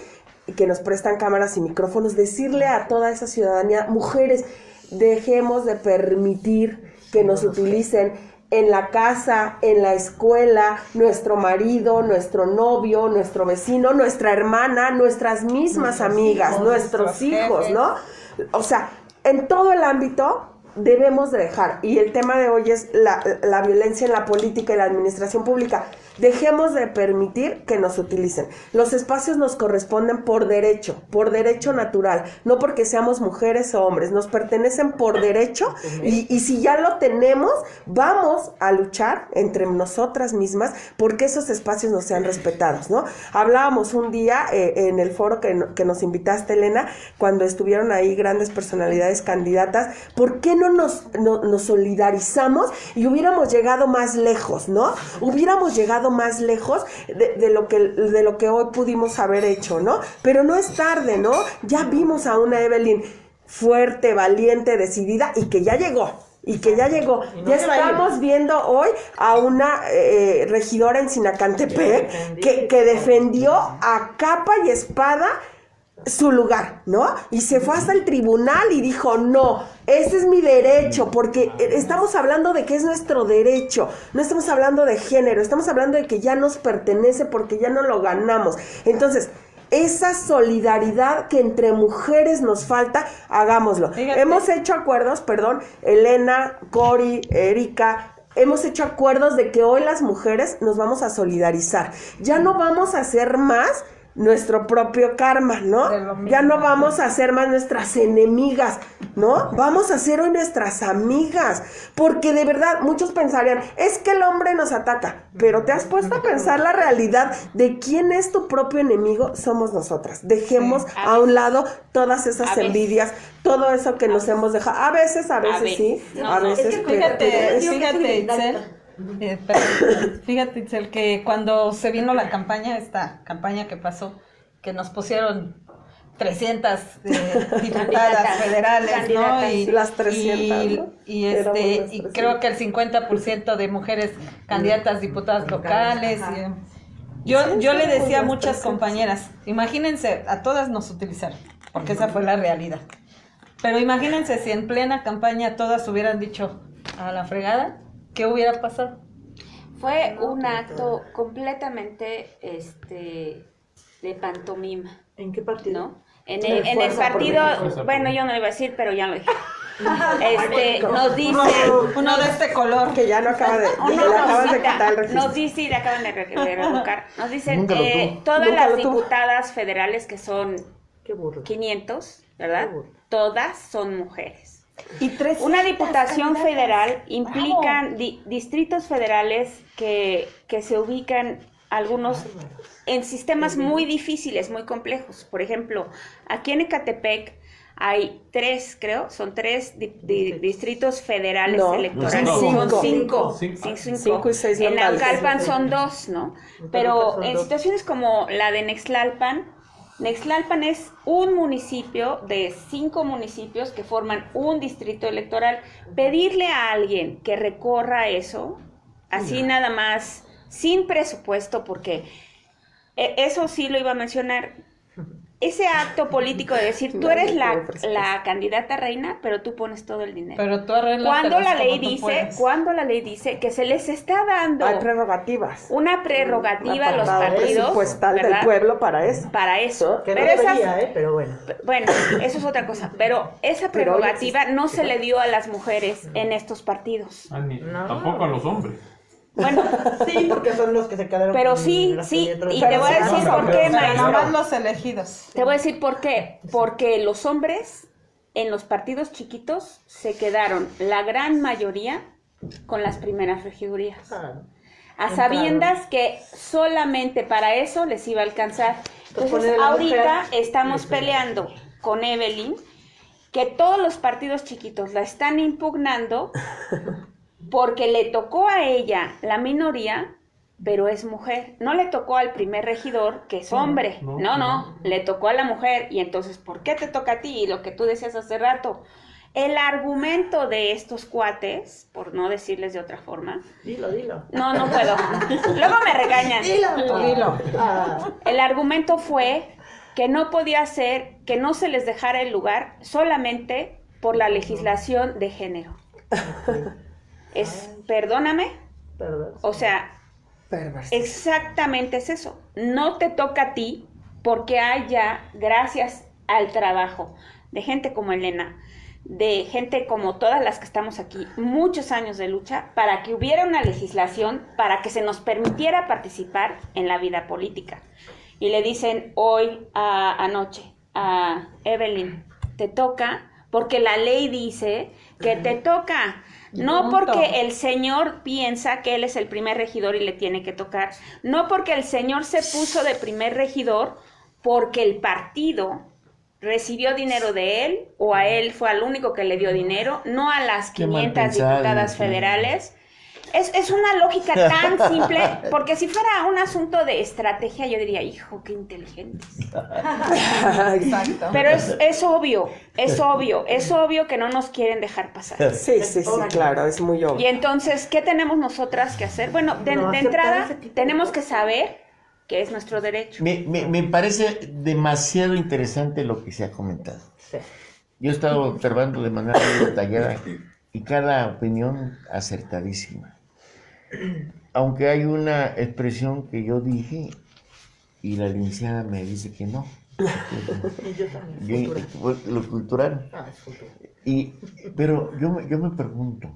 que nos prestan cámaras y micrófonos, decirle a toda esa ciudadanía, mujeres, dejemos de permitir que nos utilicen en la casa, en la escuela, nuestro marido, nuestro novio, nuestro vecino, nuestra hermana, nuestras mismas amigas, nuestros hijos, ¿no? O sea, en todo el ámbito debemos de dejar, y el tema de hoy es la violencia en la política y la administración pública. Dejemos de permitir que nos utilicen. Los espacios nos corresponden por derecho natural, no porque seamos mujeres o hombres, nos pertenecen por derecho, y si ya lo tenemos, vamos a luchar entre nosotras mismas porque esos espacios no sean respetados, ¿no? Hablábamos un día en el foro que nos invitaste, Elena, cuando estuvieron ahí grandes personalidades candidatas, ¿por qué no nos solidarizamos y hubiéramos llegado más lejos, ¿no? Hubiéramos llegado más lejos de lo que hoy pudimos haber hecho, ¿no? Pero no es tarde, ¿no? Ya vimos a una Evelyn fuerte, valiente, decidida, y que ya llegó. Ya estamos viendo hoy a una regidora en Sinacantepec que defendió a capa y espada su lugar, ¿no? Y se fue hasta el tribunal y dijo, no, ese es mi derecho, porque estamos hablando de que es nuestro derecho, no estamos hablando de género, estamos hablando de que ya nos pertenece porque ya no lo ganamos. Entonces, esa solidaridad que entre mujeres nos falta, hagámoslo. Fíjate. Hemos hecho acuerdos, Elena, Cori, Erika, hemos hecho acuerdos de que hoy las mujeres nos vamos a solidarizar. Ya no vamos a hacer más nuestro propio karma, ¿no? Ya no vamos a ser más nuestras enemigas, ¿no? Vamos a ser hoy nuestras amigas, porque de verdad muchos pensarían, es que el hombre nos ataca, pero ¿te has puesto a pensar la realidad de quién es tu propio enemigo? Somos nosotras. Dejemos a un llado todas esas envidias, todo eso que nos hemos dejado. A veces sí, a veces. Fíjate, Itzel, que cuando se vino esta campaña que pasó, que nos pusieron 300 diputadas federales, ¿no? Y las 300, ¿no? Y creo que el 50% de mujeres candidatas diputadas locales. Yo le decía a muchas compañeras, imagínense, a todas nos utilizaron, porque esa fue la realidad. Pero imagínense si en plena campaña todas hubieran dicho a la fregada, ¿qué hubiera pasado? Fue un acto completamente de pantomima. ¿En qué partido? ¿No? En el partido, bueno, yo no lo iba a decir, pero ya lo dije. Nos dice uno de este color que ya no acaba de quitar el registro. Nos dice, y le acaban de revocar, nos dicen todas las diputadas federales, que son 500, ¿verdad? Todas son mujeres. Y una diputación federal implica distritos federales que se ubican algunos en sistemas muy difíciles, muy complejos. Por ejemplo, aquí en Ecatepec hay 3 distritos federales electorales. Son 5 y 6 en Naucalpan son 2, ¿no? Pero en situaciones como la de Nextlalpan es un municipio de 5 municipios que forman un distrito electoral. Pedirle a alguien que recorra eso, así nada más, sin presupuesto, porque eso sí lo iba a mencionar, ese acto político de decir, tú eres la candidata reina, pero tú pones todo el dinero. Pero tú arreglas cuando la ley dice que se les está dando hay prerrogativas. Una prerrogativa a los partidos presupuestal del pueblo para eso. Que no debería, pero bueno. Bueno, eso es otra cosa. Pero esa prerrogativa no se le dio a las mujeres en estos partidos. Tampoco a los hombres. Bueno, sí, porque son los que se quedaron. Pero sí, y te voy a decir por qué, maestro. Los elegidos. Te voy a decir por qué. Porque los hombres en los partidos chiquitos se quedaron, la gran mayoría, con las primeras regidurías. A sabiendas que solamente para eso les iba a alcanzar. Entonces, ahorita estamos peleando con Evelyn, que todos los partidos chiquitos la están impugnando porque le tocó a ella la minoría, pero es mujer. No le tocó al primer regidor, que es hombre. No, le tocó a la mujer. Y entonces, ¿por qué te toca a ti? Y lo que tú decías hace rato, el argumento de estos cuates, por no decirles de otra forma. Dilo. No puedo. Luego me regañan. Dilo. El argumento fue que no podía ser, que no se les dejara el lugar solamente por la legislación de género. Perdóname, o sea, exactamente es eso. No te toca a ti porque gracias al trabajo de gente como Elena, de gente como todas las que estamos aquí, muchos años de lucha, para que hubiera una legislación para que se nos permitiera participar en la vida política. Y le dicen anoche a Evelyn, te toca, porque la ley dice que te toca. No porque el señor piensa que él es el primer regidor y le tiene que tocar. No porque el señor se puso de primer regidor porque el partido recibió dinero de él o a él fue al único que le dio dinero, no a las 500 diputadas federales. Es una lógica tan simple, porque si fuera un asunto de estrategia yo diría, hijo, qué inteligentes. Exacto. Pero es obvio que no nos quieren dejar pasar. Sí, claro, es muy obvio. Y entonces, ¿qué tenemos nosotras que hacer? Bueno, de entrada, tenemos que saber que es nuestro derecho. Me parece demasiado interesante lo que se ha comentado. Sí. Yo he estado observando de manera muy detallada y cada opinión acertadísima. Aunque hay una expresión que yo dije y la licenciada me dice que no. Y yo también. Lo cultural. Es cultural. Pero yo me pregunto,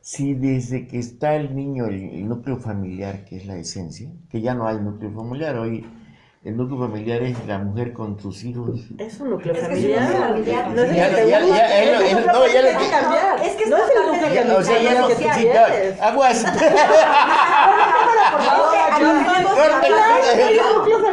si desde que está el niño, el núcleo familiar, que es la esencia, que ya no hay núcleo familiar, hoy el núcleo familiar es la mujer con sus hijos. Es un núcleo Es que familiar. es un núcleo familiar. No es Ya, el que te gusta. no, ya lo que... cambiar. Es que no es el parte núcleo de- O sea, ya no... que sí, tú quieres. aguas.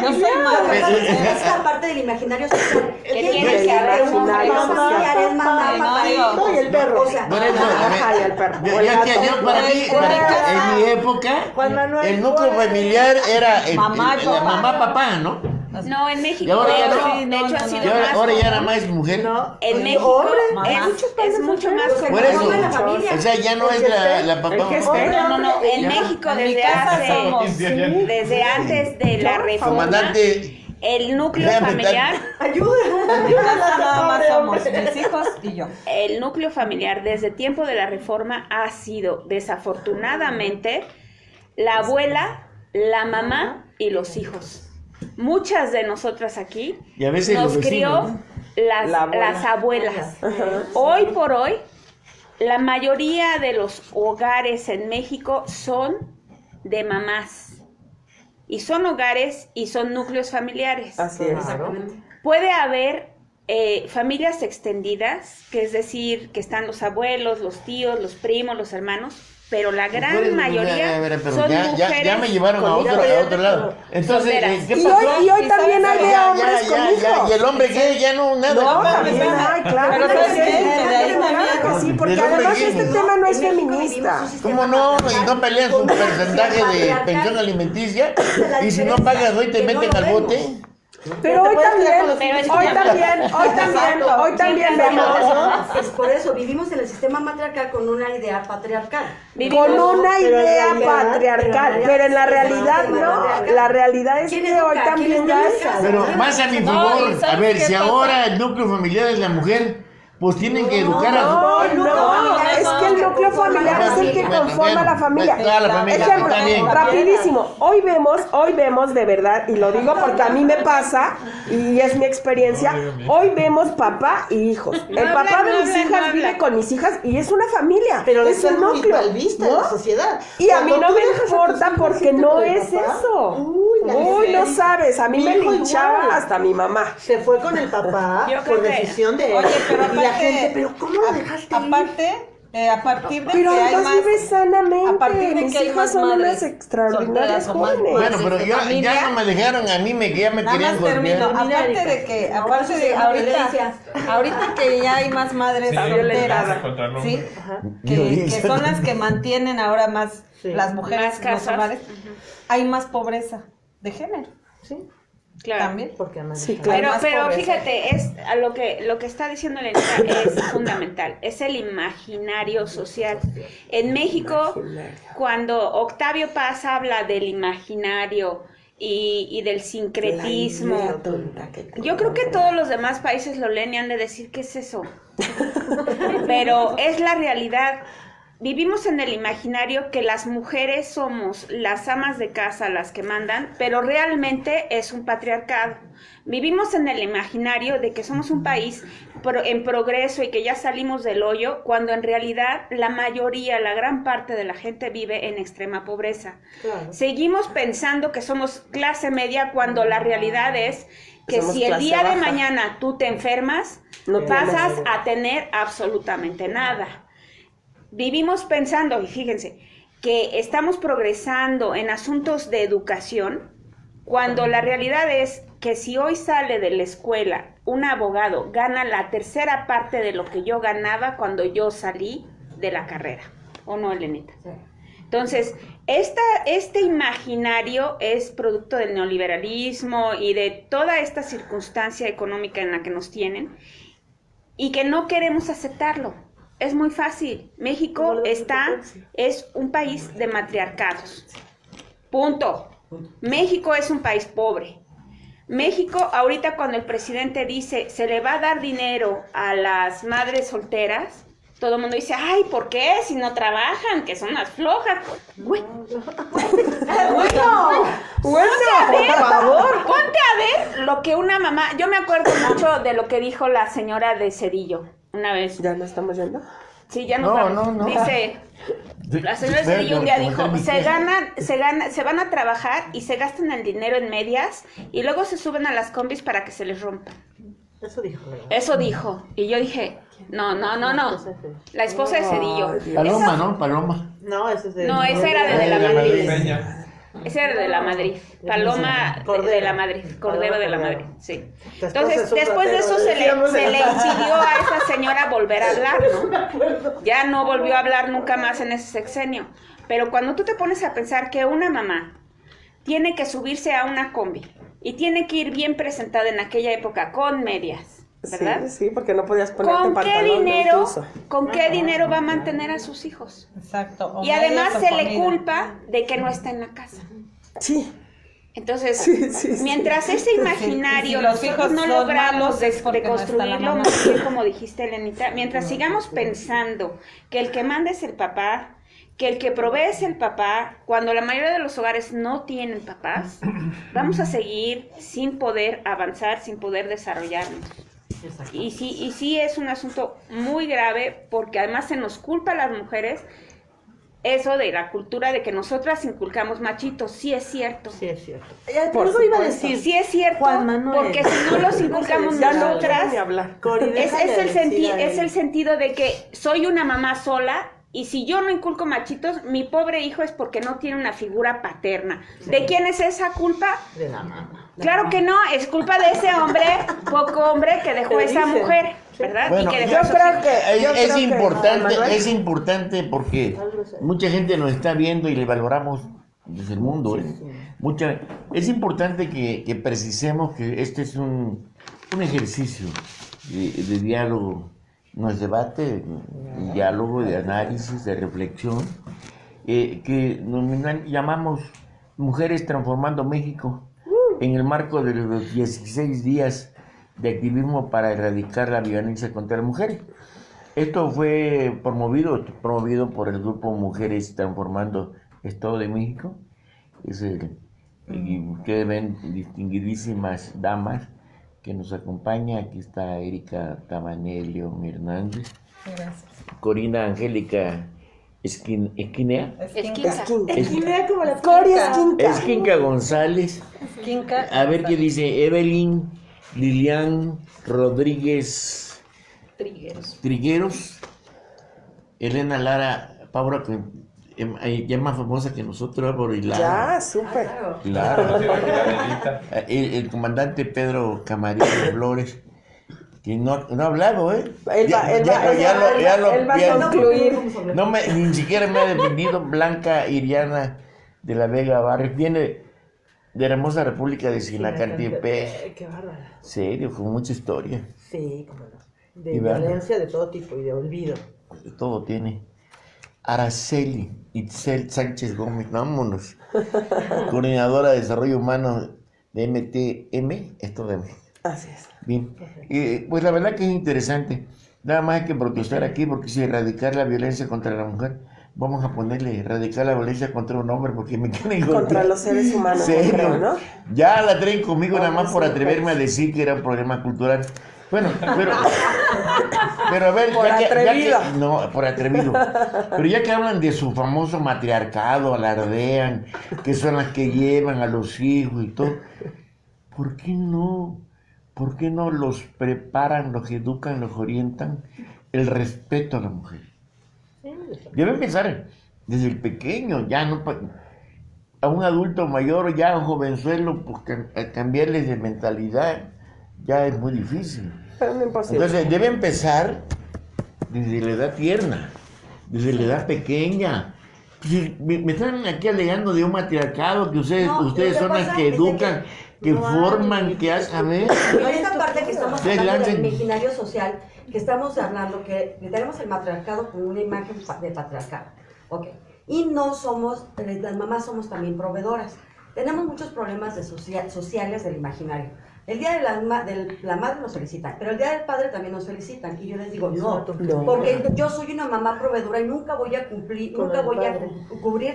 Yo soy madre. Es la parte del imaginario social. Que tienes que haber un imaginario familiar es mamá, social. papá, No, hijo. y el perro. O sea, Por eso, Ajá, y el perro. yo para mí, en mi época, Juan Manuel, el núcleo Juan. familiar era Mamá, la papá. mamá, papá, ¿no? No, en México, Y ahora de ya hecho, no. de hecho ha sido Y más. ahora ya nada más es mujer. No. En Y México hombre, es mucho más mujeres. Por eso, de la familia. o sea, ya no es la papá. El que esté. No, en Ya. México En mi desde casa somos. desde antes de la reforma, Comandante, el núcleo déjame familiar, Ayuda. En mi casa nada más Pobre somos hombre. mis hijos y yo. el núcleo familiar desde tiempo de la reforma ha sido desafortunadamente la abuela, la mamá y los hijos. Muchas de nosotras aquí y a veces nos los vecinos, crió las abuelas. Hoy por hoy, la mayoría de los hogares en México son de mamás. Y son hogares y son núcleos familiares. Así es. Puede haber familias extendidas, que es decir, que están los abuelos, los tíos, los primos, los hermanos, pero la gran mujeres, mayoría pero son ya mujeres me llevaron a con otro lado. Entonces, solteras. ¿qué Y pasó? hoy también hay de hombres con hijos. ¿Y el hombre qué? Ya no, nada. No, también hay, claro. Pero ¿sabes qué? Sí, Que de ahí claro también- que sí, porque ¿Del hombre además qué? este tema no es En México feminista. vivimos un sistema ¿Cómo no? Y no pelean su patriarcal, porcentaje de patriarcal. pensión alimenticia. la Y si no diferencia, pagas hoy te que no meten lo al vemos. bote. Pero hoy también, Pero es hoy que- también vemos Es por eso, vivimos en el sistema matriarcal con una idea patriarcal. Vivimos- con una Pero en idea realidad- patriarcal, pero en la realidad no. La realidad es ¿Quién que educa? hoy también ¿Quién ya educa? es. Pero más a mi No, favor, ¿y sabes a ver, qué si pasa? ahora el núcleo familiar es la mujer, pues tienen que educar a No, su... no, es que el núcleo familiar es el que conforma la familia. Toda la familia, Ejemplo, está bien. rapidísimo, hoy vemos de verdad, y lo digo porque a mí me pasa, y es mi experiencia, hoy vemos papá y hijos. El papá de mis hijas vive con mis hijas y es una familia, Pero es eso es un muy núcleo, mal vista en ¿no? la sociedad. Y a mí Cuando no tú me dejas a tus importa hijos porque siempre no con el es papá, eso. uy, la Uy, no diferencia. sabes, a mí Mi me hijo linchaba igual. hasta mi mamá. Se fue con el papá Yo creo por que- decisión de él. Oye, pero y la aparte, gente, pero ¿cómo lo dejaste ir? aparte, a partir de Pero que hay además más, vive sanamente. a partir de Mis que hay hijas más son unas madres extraordinarias solteras o más jóvenes. Bueno, pero de ya familia. no me dejaron a mí, ya me nada querían más termino, golpear. aparte de que, aparte de ahorita que ya hay más madres solteras, ¿sí? Que son las que mantienen ahora más Sí. las mujeres, Más casas. los hogares, hay más pobreza de género, Sí, Claro. también. porque además Sí, dejaron- claro. Pero más pobreza. fíjate, es a lo que está diciendo Lenita es fundamental, es el imaginario social. En México, cuando Octavio Paz habla del imaginario y del sincretismo, yo creo que todos los demás países lo leen y han de decir, ¿qué es eso? Pero es la realidad. Vivimos en el imaginario que las mujeres somos las amas de casa, las que mandan, pero realmente es un patriarcado. Vivimos en el imaginario de que somos un país en progreso y que ya salimos del hoyo, cuando en realidad la mayoría, la gran parte de la gente vive en extrema pobreza. Claro. Seguimos pensando que somos clase media cuando la realidad es que si el día de mañana tú te enfermas, no pasas a tener absolutamente nada. Vivimos pensando, y fíjense, que estamos progresando en asuntos de educación, cuando la realidad es que si hoy sale de la escuela un abogado, gana la tercera parte de lo que yo ganaba cuando yo salí de la carrera. ¿O no, Elenita? Sí. Entonces, este imaginario es producto del neoliberalismo y de toda esta circunstancia económica en la que nos tienen y que no queremos aceptarlo. Es muy fácil. México es un país de matriarcados. Punto. México es un país pobre. México, ahorita cuando el presidente dice se le va a dar dinero a las madres solteras, todo el mundo dice, ay, ¿por qué? Si no trabajan, que son las flojas. Güey. Bueno, por favor. Ponte a ver lo que una mamá... Yo me acuerdo mucho de lo que dijo la señora de Cedillo una vez. ¿Ya no estamos yendo? Sí, ya nos vamos. No. Dice, la señora Cedillo un día dijo, se van a trabajar y se gastan el dinero en medias y luego se suben a las combis para que se les rompan. Eso dijo, ¿verdad? Eso dijo. Y yo dije, no. La esposa de Cedillo. Paloma, ¿no? Paloma. No, ese es de... No, esa era de la Madrid. Esa era de la Madrid. Paloma de la Madrid. Cordero de la Madrid, sí. Entonces, después de eso se le impidió a esa señora volver a hablar, ¿no? Ya no volvió a hablar nunca más en ese sexenio. Pero cuando tú te pones a pensar que una mamá tiene que subirse a una combi y tiene que ir bien presentada en aquella época con medias, ¿verdad? Sí, porque no podías ponerte pantalón. ¿Con qué dinero va a mantener a sus hijos? Exacto. Y además se le culpa de que no está en la casa. Sí. Entonces, mientras ese imaginario nosotros no logramos deconstruirlo, muy bien como dijiste, Elenita, mientras sigamos pensando que el que manda es el papá, que el que provee es el papá, cuando la mayoría de los hogares no tienen papás, vamos a seguir sin poder avanzar, sin poder desarrollarnos. Y sí es un asunto muy grave, porque además se nos culpa a las mujeres eso de la cultura de que nosotras inculcamos machitos. Sí es cierto. Sí es cierto. Por eso iba a decir. Sí es cierto, Juan Manuel, porque si no los inculcamos nosotras, es el sentido de que soy una mamá sola. Y si yo no inculco machitos, mi pobre hijo es porque no tiene una figura paterna. Sí. ¿De quién es esa culpa? De la mamá. Claro que no, es culpa de ese hombre, poco hombre, que dejó esa mujer, ¿verdad? Bueno, y que yo creo que es importante porque mucha gente nos está viendo y le valoramos desde el mundo. Es importante que precisemos que este es un ejercicio de diálogo. No es debate, diálogo, de análisis, de reflexión, que llamamos Mujeres Transformando México, en el marco de los 16 días de activismo para erradicar la violencia contra las mujeres. Esto fue promovido por el grupo Mujeres Transformando Estado de México. Y ustedes ven distinguidísimas damas que nos acompaña. Aquí está Erika Tabanelio Hernández. Gracias. Corina Angélica Esquinea como la Cori Esquinca González. A ver qué dice Evelyn Lilian Rodríguez Trigueros. Elena Lara Paura, que ya es más famosa que nosotros, por Lara. Ya, súper. Claro. El comandante Pedro Camarillo Flores, que no ha hablado, ¿eh? Él va a concluir. Ni siquiera me ha defendido. Blanca Iriana de la Vega Barrios, viene de la hermosa República de Sinacantepec. Qué bárbara. Serio, con mucha historia. Sí, cómo no. De violencia de todo tipo y de olvido. De todo tiene. Araceli Itzel Sánchez Gómez, vámonos. Coordinadora de Desarrollo Humano de MTM, esto de... Así es. Bien. Pues la verdad que es interesante. Nada más hay que protestar aquí, porque si erradicar la violencia contra la mujer, vamos a ponerle erradicar la violencia contra un hombre, porque me quieren contra los seres humanos, creo, ¿no? Ya la traen conmigo nada más por atreverme a decir que era un problema cultural. Bueno, pero Pero a ver, Por atrevido. no, por atrevido. Pero ya que hablan de su famoso matriarcado, alardean, que son las que llevan a los hijos y todo, ¿por qué no? ¿Por qué no los preparan, los educan, los orientan el respeto a la mujer? Debe empezar desde el pequeño, ya no a un adulto mayor, ya a un jovenzuelo, pues cambiarles de mentalidad ya es muy difícil. Pero no es imposible. Entonces debe empezar desde la edad tierna, desde la edad pequeña. Me están aquí alegando de un matriarcado, que ustedes son las que educan, que forman, que hacen. A ver. Esta parte que estamos hablando del imaginario social, que estamos hablando que tenemos el matriarcado como una imagen de patriarcado. Ok. Y no somos, las mamás somos también proveedoras. Tenemos muchos problemas sociales del imaginario. El día de la madre nos felicitan, pero el día del padre también nos felicitan. Y yo les digo, no, porque yo soy una mamá proveedora y nunca voy a cubrir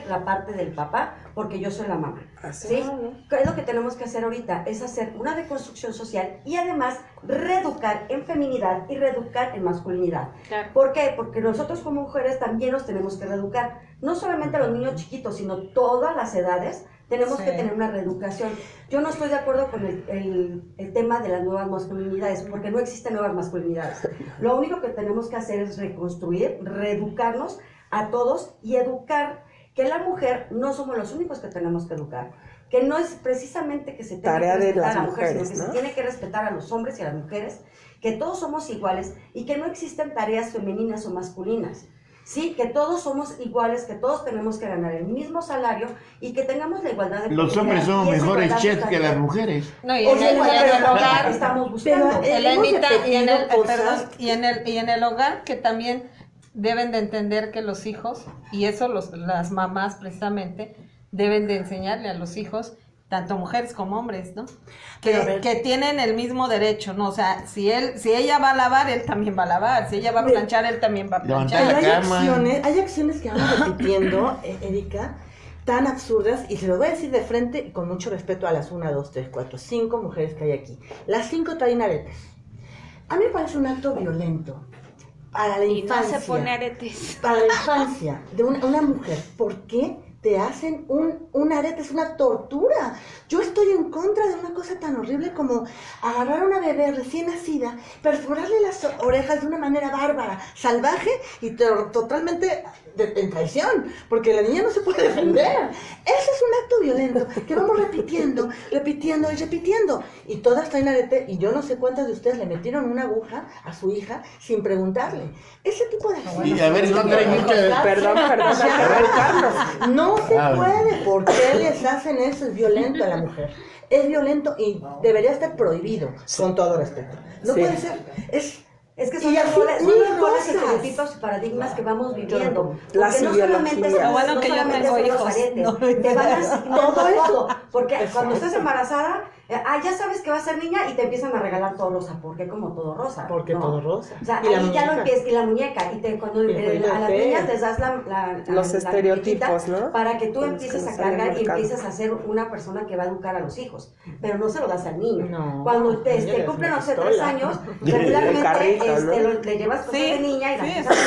la parte del papá, porque yo soy la mamá. ¿Sí? ¿Qué es lo que tenemos que hacer ahorita? Es hacer una deconstrucción social y además reeducar en feminidad y reeducar en masculinidad. Claro. ¿Por qué? Porque nosotros como mujeres también nos tenemos que reeducar. No solamente a los niños chiquitos, sino todas las edades. Tenemos que tener una reeducación. Yo no estoy de acuerdo con el tema de las nuevas masculinidades, porque no existen nuevas masculinidades. Lo único que tenemos que hacer es reconstruir, reeducarnos a todos y educar que la mujer no somos los únicos que tenemos que educar. Que no es precisamente que se tenga que respetar a la mujer, sino que se tiene que respetar a los hombres y a las mujeres, que todos somos iguales y que no existen tareas femeninas o masculinas. Sí, que todos somos iguales, que todos tenemos que ganar el mismo salario y que tengamos la igualdad de los hombres somos mejores chefs que las mujeres. No, y en el hogar estamos buscando. Y en el hogar que también deben de entender que los hijos, y eso las mamás precisamente, deben de enseñarle a los hijos, tanto mujeres como hombres, ¿no? Que tienen el mismo derecho, ¿no? O sea, si ella va a lavar, él también va a lavar. Si ella va a planchar, él también va a planchar. Hay acciones que vamos repitiendo, Erika, tan absurdas, y se lo voy a decir de frente y con mucho respeto a las 1, 2, 3, 4, 5 mujeres que hay aquí. Las 5 traen aretes. A mí me parece un acto violento para la infancia. Y no se pone aretes. Para la infancia de una mujer. ¿Por qué te hacen un arete? Es una tortura. Yo estoy en contra de una cosa tan horrible como agarrar a una bebé recién nacida, perforarle las orejas de una manera bárbara, salvaje y totalmente en traición, porque la niña no se puede defender. Eso es un acto violento que vamos repitiendo y repitiendo. Y todas traen arete, y yo no sé cuántas de ustedes le metieron una aguja a su hija sin preguntarle. Ese tipo de acciones. Y a ver, no trae mucha... Perdón, Carlos. No se puede. ¿Por qué les hacen eso? Es violento a la mujer. Es violento y debería estar prohibido, con todo respeto. No puede ser. Es que son los roles, estereotipos y paradigmas que vamos viviendo. La no solamente son, lo bueno que yo tengo hijos. Aretes, te van asignando todo. Porque cuando estás embarazada, ya sabes que va a ser niña y te empiezan a regalar todos los porque como todo rosa. Porque todo rosa. O sea, ahí ya lo empiezas, y la muñeca, cuando a las niñas les das los estereotipos, ¿no? Para que tú empieces a cargar y empieces a ser una persona que va a educar a los hijos. Pero no se lo das al niño. No. Cuando te cumplen, 3 años, regularmente le llevas cosas de niña y las llevas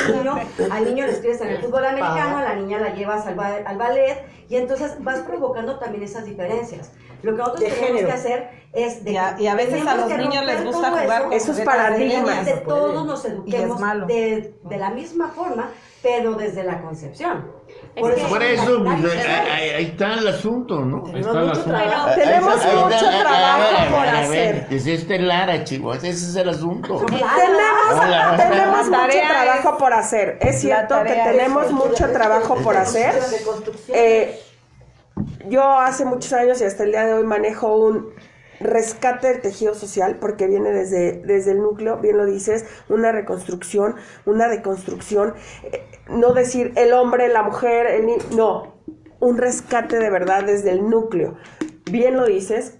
al niño le escribes en el fútbol americano, a la niña la llevas al ballet, y entonces vas provocando también esas diferencias. Lo que nosotros tenemos que hacer es y a veces a los niños les gusta jugar esos paradigmas. De todos nos eduquemos de la misma forma, pero desde la concepción. Por eso, ahí está el asunto, ¿no? Tenemos mucho trabajo por hacer. Es Lara, chicos, ese es el asunto. Tenemos mucho trabajo por hacer. Es cierto que tenemos mucho trabajo por hacer. Yo hace muchos años y hasta el día de hoy manejo un rescate del tejido social, porque viene desde el núcleo, bien lo dices, una reconstrucción, una deconstrucción, no decir el hombre, la mujer, el niño, no, un rescate de verdad desde el núcleo. Bien lo dices,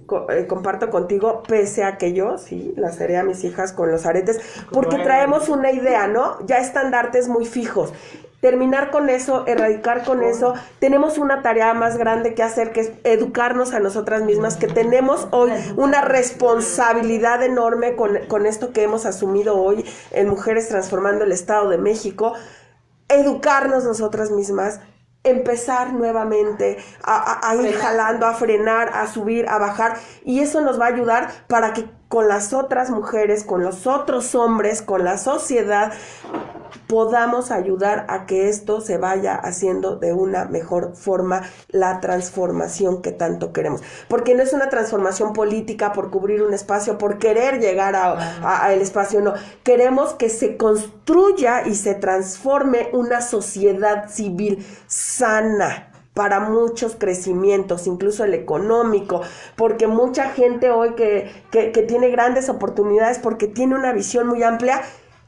comparto contigo, pese a que yo, sí, las haré a mis hijas con los aretes, porque traemos una idea, ¿no? Ya estandartes muy fijos. terminar con eso, erradicar con eso. Tenemos una tarea más grande que hacer, que es educarnos a nosotras mismas, que tenemos hoy una responsabilidad enorme con esto que hemos asumido hoy en Mujeres Transformando el Estado de México. Educarnos nosotras mismas, empezar nuevamente a ir jalando, a frenar, a subir, a bajar, y eso nos va a ayudar para que con las otras mujeres, con los otros hombres, con la sociedad, podamos ayudar a que esto se vaya haciendo de una mejor forma, la transformación que tanto queremos. Porque no es una transformación política por cubrir un espacio, por querer llegar a el espacio, no. Queremos que se construya y se transforme una sociedad civil sana, para muchos crecimientos, incluso el económico, porque mucha gente hoy que tiene grandes oportunidades, porque tiene una visión muy amplia,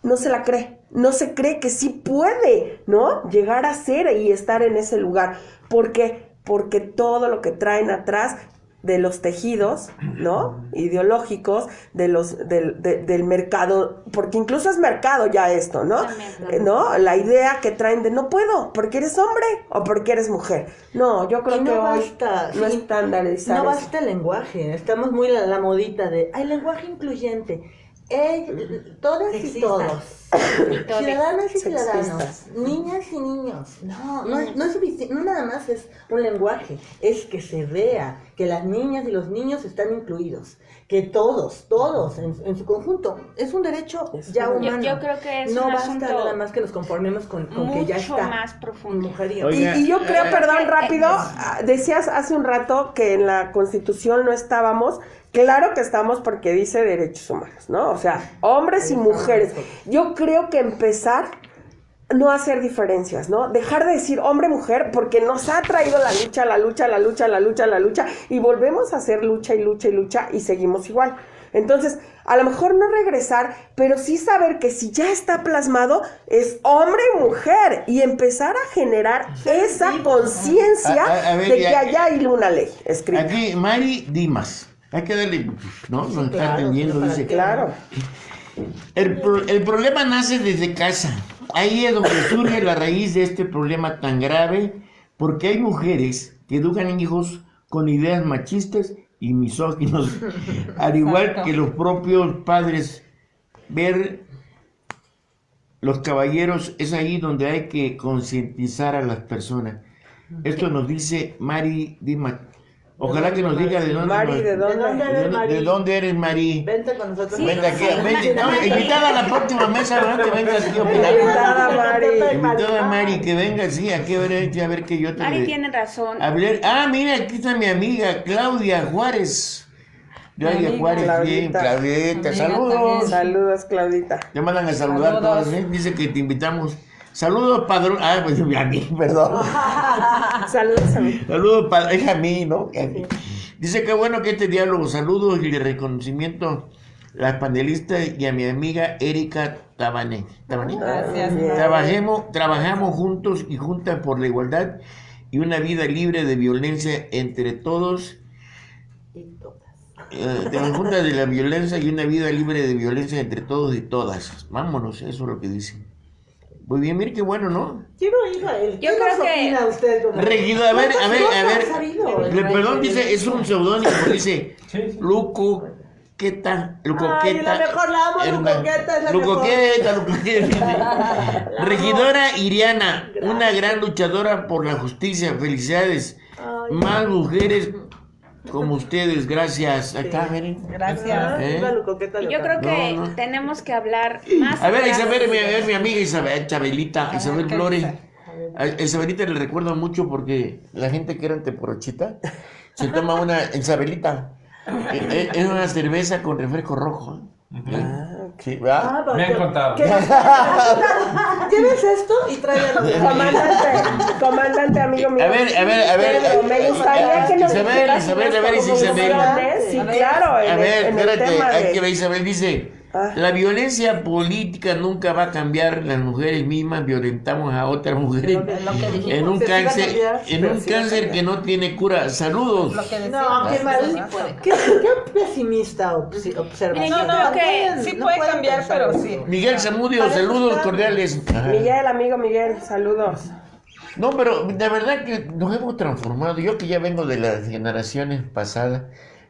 no se la cree, no se cree que sí puede, ¿no? Llegar a ser y estar en ese lugar. ¿Por qué? Porque todo lo que traen atrás de los tejidos, ¿no? Ideológicos, del mercado, porque incluso es mercado ya esto, ¿no? ¿No? La idea que traen de no puedo, porque eres hombre o porque eres mujer. No, yo creo que hoy no estandarizar. No basta el lenguaje, estamos muy en la modita de, hay lenguaje incluyente. Todas y todos, ciudadanas y ciudadanos, niñas y niños. No es suficiente, no nada más es un lenguaje, es que se vea que las niñas y los niños están incluidos, que todos en su conjunto, es un derecho ya humano. Yo creo que es no un basta asunto nada más que nos conformemos con que ya está. Mucho más profundo. Y yo creo, perdón, rápido, decías hace un rato que en la Constitución no estábamos. Claro que estamos porque dice derechos humanos, ¿no? O sea, hombres y mujeres. Yo creo que empezar no hacer diferencias, ¿no? Dejar de decir hombre-mujer porque nos ha traído la lucha y volvemos a hacer lucha y seguimos igual. Entonces, a lo mejor no regresar, pero sí saber que si ya está plasmado es hombre y mujer y empezar a generar esa conciencia de que allá hay una ley escrita. Aquí, Mari Dimas. Hay que darle, ¿no? Nos está atendiendo, dice. Claro. El problema nace desde casa. Ahí es donde surge la raíz de este problema tan grave, porque hay mujeres que educan hijos con ideas machistas y misóginos, al igual que los propios padres. Ver los caballeros es ahí donde hay que concientizar a las personas. Esto nos dice Mari Dimas. Ojalá que nos diga de dónde. Mari, ¿de dónde eres, Mari? Vente con nosotros. Sí, vente aquí. Invitada a la próxima mesa, ¿verdad? Que venga aquí a opinar. Invitada Mari, que venga, sí, aquí a ver que yo te... Mari tiene razón. Mira, aquí está mi amiga Claudia Juárez. Claudia Juárez, bien, Claudita, saludos. Saludos, Claudita. Te mandan a saludar todos, ¿eh? Dice que te invitamos. Saludos, padrón. Pues a mí, perdón. Saludos a mí. Saludos, es a mí, ¿no? Dice que bueno que este diálogo, saludos y de reconocimiento a las panelistas y a mi amiga Erika Tabané. Gracias. Trabajamos juntos y juntas por la igualdad y una vida libre de violencia entre todos. Juntas de la violencia y una vida libre de violencia entre todos y todas. Vámonos, eso es lo que dicen. Muy bien, mire qué bueno, ¿no? Quiero ir a él. Yo creo que... Usted, Regidor, a ver. Perdón, dice, es un seudónimo, dice Lucoqueta. Ay, la mejor, la amo, Lucoqueta es la Lucoqueta. Regidora Iriana, una gran luchadora por la justicia, felicidades. Más mujeres como ustedes, gracias. Acá, miren. Gracias. Yo creo que tenemos que hablar más. A ver, Isabel, mi amiga Isabelita Flores. A Isabelita le recuerdo mucho porque la gente que era anteporochita se toma una Isabelita. Es una cerveza con refresco rojo. Sí, ¿verdad? Me han contado. ¿Tienes esto? Y tráelo. Comandante, amigo mío. A ver. Pedro, me gustaría que nos Isabel, a ver, Isabel. Sí, claro. A ver, espérate, hay que ver, Isabel dice, La violencia política nunca va a cambiar. Las mujeres mismas violentamos a otras mujeres en un cáncer que no tiene cura. Saludos. No, qué pesimista observación. No, que sí puede cambiar, pero sí. Miguel Zamudio, saludos cordiales. Miguel, amigo Miguel, saludos. No, pero de verdad que nos hemos transformado. Yo que ya vengo de las generaciones pasadas,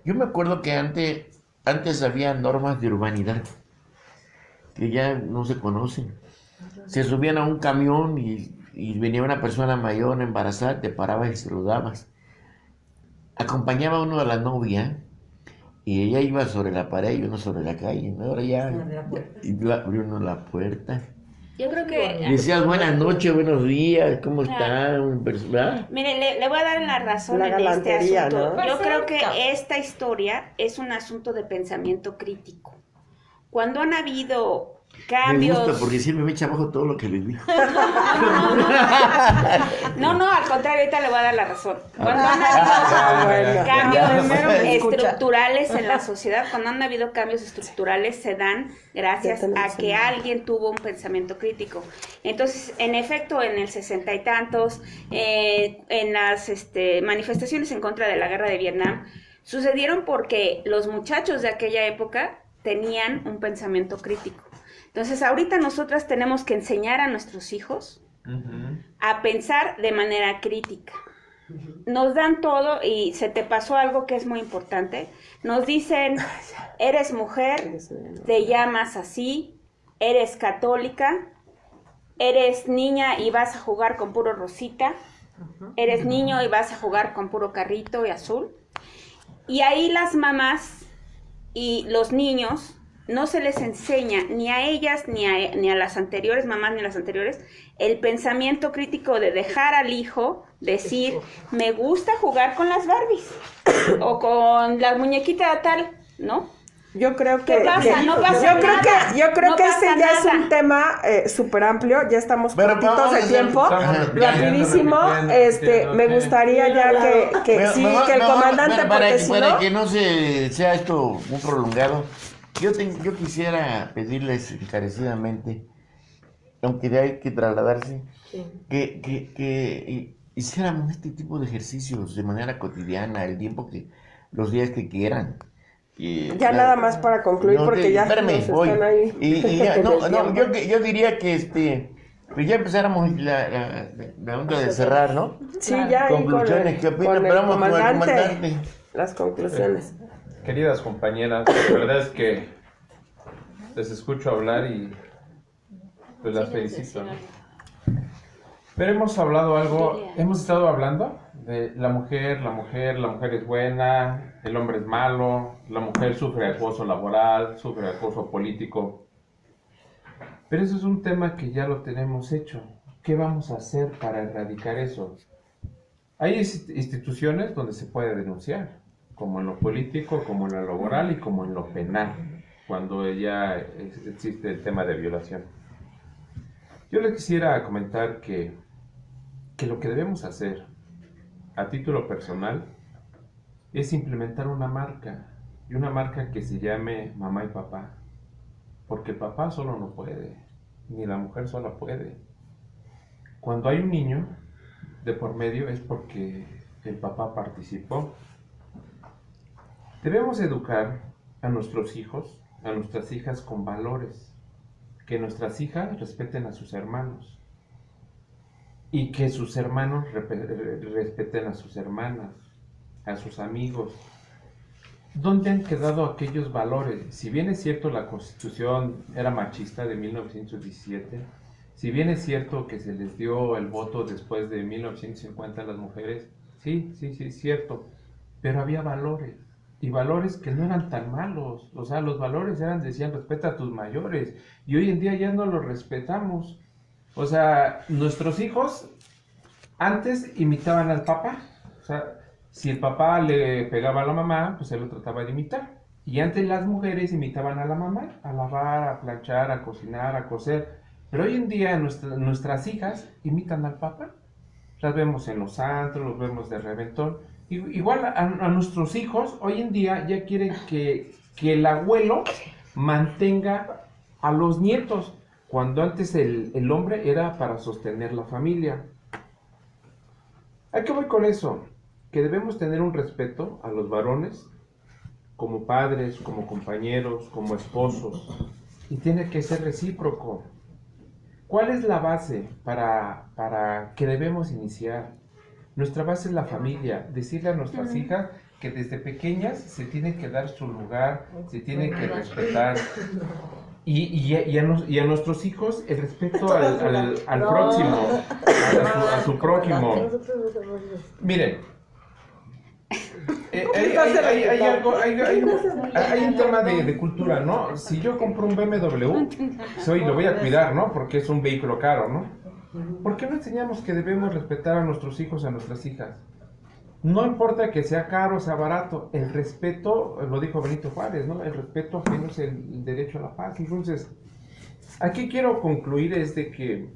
yo me acuerdo que antes había normas de urbanidad que ya no se conocen. Se subían a un camión y venía una persona mayor embarazada, te parabas y saludabas. Acompañaba uno a la novia y ella iba sobre la pared y uno sobre la calle. Ahora ya abrió uno la puerta. Yo creo que... Decías buenas noches, buenos días, ¿cómo están? ¿Verdad? Mire, le voy a dar la razón en este asunto. ¿No? Yo creo que esta historia es un asunto de pensamiento crítico. Cuando han habido cambios... Me gusta porque siempre me echa abajo todo lo que les digo. No, al contrario, ahorita le voy a dar la razón. Cuando han habido cambios estructurales en la sociedad, cuando han habido cambios estructurales, se dan gracias a que alguien tuvo un pensamiento crítico. Entonces, en efecto, en el 60 y tantos, en las manifestaciones en contra de la guerra de Vietnam, sucedieron porque los muchachos de aquella época tenían un pensamiento crítico. Entonces, ahorita nosotras tenemos que enseñar a nuestros hijos a pensar de manera crítica. Nos dan todo y se te pasó algo que es muy importante. Nos dicen, eres mujer, te llamas así, eres católica, eres niña y vas a jugar con puro rosita, eres niño y vas a jugar con puro carrito y azul. Y ahí las mamás y los niños no se les enseña ni a ellas ni a las anteriores mamás ni a las anteriores el pensamiento crítico de dejar al hijo decir, me gusta jugar con las Barbies o con la muñequita tal, ¿no? Yo creo que... ¿Qué pasa? No pasa nada. Yo creo que ese ya es un tema súper amplio, ya estamos cortitos de tiempo. Rapidísimo, me gustaría ya que el comandante... Para que no sea esto muy prolongado, yo quisiera pedirles encarecidamente, aunque ya hay que trasladarse, que hiciéramos este tipo de ejercicios de manera cotidiana, los días que quieran. Ya nada más para concluir, porque ya están ahí. Yo diría que pues ya empezáramos la onda de cerrar, ¿no? Sí, ya. Conclusiones, ¿qué opinan? Pero vamos con el comandante. Las conclusiones. Queridas compañeras, la verdad es que les escucho hablar y pues las felicito, ¿no? Pero hemos estado hablando de la mujer es buena, el hombre es malo, la mujer sufre acoso laboral, sufre acoso político. Pero eso es un tema que ya lo tenemos hecho. ¿Qué vamos a hacer para erradicar eso? Hay instituciones donde se puede denunciar, como en lo político, como en lo laboral y como en lo penal, cuando ya existe el tema de violación. Yo le quisiera comentar que lo que debemos hacer a título personal es implementar una marca, y una marca que se llame mamá y papá, porque papá solo no puede, ni la mujer sola puede. Cuando hay un niño de por medio es porque el papá participó. Debemos educar a nuestros hijos, a nuestras hijas con valores, que nuestras hijas respeten a sus hermanos y que sus hermanos respeten a sus hermanas, a sus amigos. ¿Dónde han quedado aquellos valores? Si bien es cierto la Constitución era machista de 1917, si bien es cierto que se les dio el voto después de 1950 a las mujeres, sí, es cierto, pero había valores. Y valores que no eran tan malos, o sea, los valores decían respeta a tus mayores, y hoy en día ya no los respetamos. O sea, nuestros hijos antes imitaban al papá, o sea, si el papá le pegaba a la mamá, pues él lo trataba de imitar. Y antes las mujeres imitaban a la mamá, a lavar, a planchar, a cocinar, a coser. Pero hoy en día nuestras hijas imitan al papá. Las vemos en los antros, los vemos de reventón. Igual a nuestros hijos, hoy en día ya quieren que el abuelo mantenga a los nietos, cuando antes el hombre era para sostener la familia. ¿A qué voy con eso? Que debemos tener un respeto a los varones como padres, como compañeros, como esposos, y tiene que ser recíproco. ¿Cuál es la base para que debemos iniciar? Nuestra base es la familia. Decirle a nuestras hijas que desde pequeñas se tienen que dar su lugar, se tienen que respetar. Y a nuestros hijos el respeto al próximo, a su prójimo. Miren, hay un tema de cultura, ¿no? Si yo compro un BMW, lo voy a cuidar, ¿no? Porque es un vehículo caro, ¿no? ¿Por qué no enseñamos que debemos respetar a nuestros hijos, a nuestras hijas? No importa que sea caro o sea barato, el respeto, lo dijo Benito Juárez, ¿no? El respeto ajeno es el derecho a la paz. Entonces, aquí quiero concluir es de que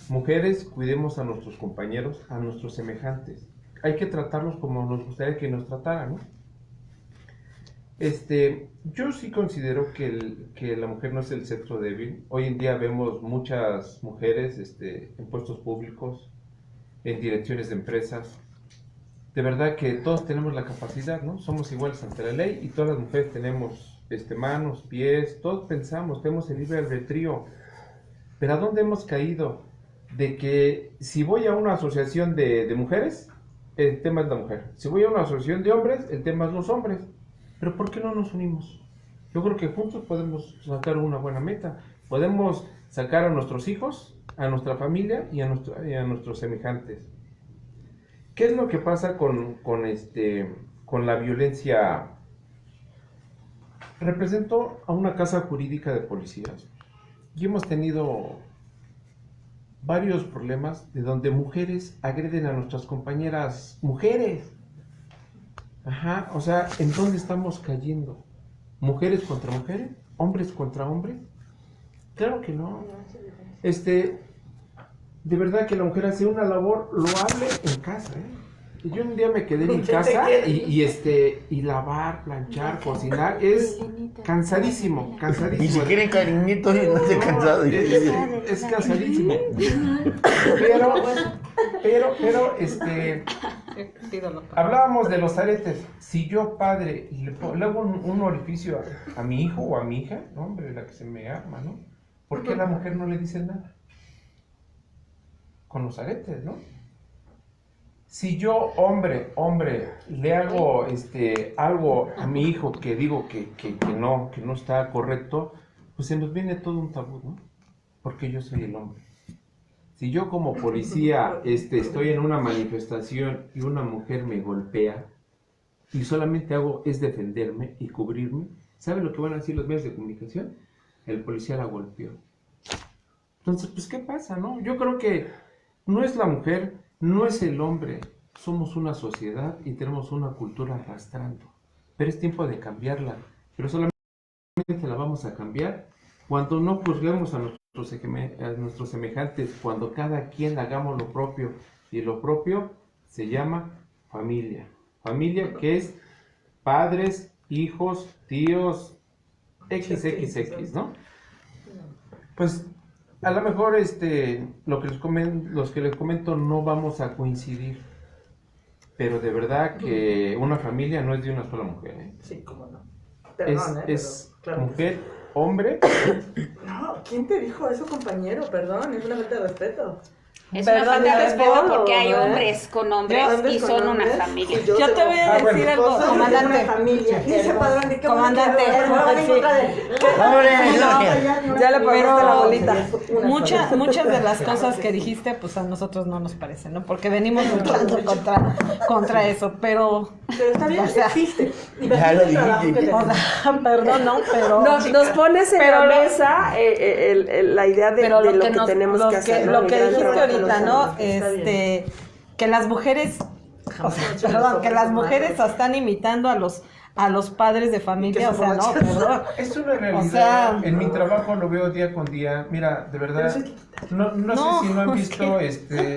mujeres cuidemos a nuestros compañeros, a nuestros semejantes. Hay que tratarlos como nos gustaría que nos trataran, ¿no? Yo sí considero que la mujer no es el sexo débil. Hoy en día vemos muchas mujeres en puestos públicos, en direcciones de empresas. De verdad que todos tenemos la capacidad, ¿no? Somos iguales ante la ley y todas las mujeres tenemos manos, pies, todos pensamos, tenemos el libre albedrío. Pero ¿a dónde hemos caído? De que si voy a una asociación de mujeres, el tema es la mujer. Si voy a una asociación de hombres, el tema es los hombres. Pero ¿por qué no nos unimos? Yo creo que juntos podemos sacar una buena meta. Podemos sacar a nuestros hijos, a nuestra familia y a nuestros semejantes. ¿Qué es lo que pasa con la violencia? Represento a una casa jurídica de policías y hemos tenido varios problemas de donde mujeres agreden a nuestras compañeras mujeres. Ajá, o sea, ¿en dónde estamos cayendo? ¿Mujeres contra mujeres? ¿Hombres contra hombres? Claro que no. De verdad que la mujer hace una labor loable en casa, ¿eh? Yo un día me quedé en mi casa y lavar, planchar, cocinar es cansadísimo. Y si quieren cariñitos y no esté cansado. Es cansadísimo. Pero hablábamos de los aretes. Si yo, padre, le hago un orificio a mi hijo o a mi hija, no, hombre, la que se me arma, ¿no? ¿Por qué a la mujer no le dicen nada? Con los aretes, ¿no? Si yo, hombre, le hago algo a mi hijo que digo que no está correcto, pues se nos viene todo un tabú, ¿no? Porque yo soy el hombre. Si yo como policía estoy en una manifestación y una mujer me golpea y solamente hago es defenderme y cubrirme, ¿sabe lo que van a decir los medios de comunicación? El policía la golpeó. Entonces, pues, ¿qué pasa, no? Yo creo que no es la mujer, no es el hombre. Somos una sociedad y tenemos una cultura arrastrando. Pero es tiempo de cambiarla. Pero solamente la vamos a cambiar cuando no juzguemos a nuestros semejantes, cuando cada quien hagamos lo propio. Y lo propio se llama familia. Familia que es padres, hijos, tíos, XXX, ¿no? Pues a lo mejor los que les comento no vamos a coincidir, pero de verdad que una familia no es de una sola mujer, ¿eh? Sí, cómo no. Es claro, mujer, hombre. No, ¿quién te dijo eso, compañero? Perdón, es una falta de respeto. Es una falta de respeto porque hay hombres con hombres y son una familia. Yo te voy a decir algo, comandante. Comandante. Ya le ponemos la bolita. Muchas de las cosas que dijiste, pues a nosotros no nos parecen, ¿no? Porque venimos luchando contra eso, pero está bien, existe. Ya lo dijiste. Perdón, no, pero nos pones en la mesa la idea de lo que tenemos que hacer. Lo que dijiste ahorita, ¿no? Que las mujeres, que las mujeres están imitando a a los padres de familia, o sea, no, perdón. Es una realidad. O sea, en mi trabajo lo veo día con día. Mira, de verdad, no sé si no han visto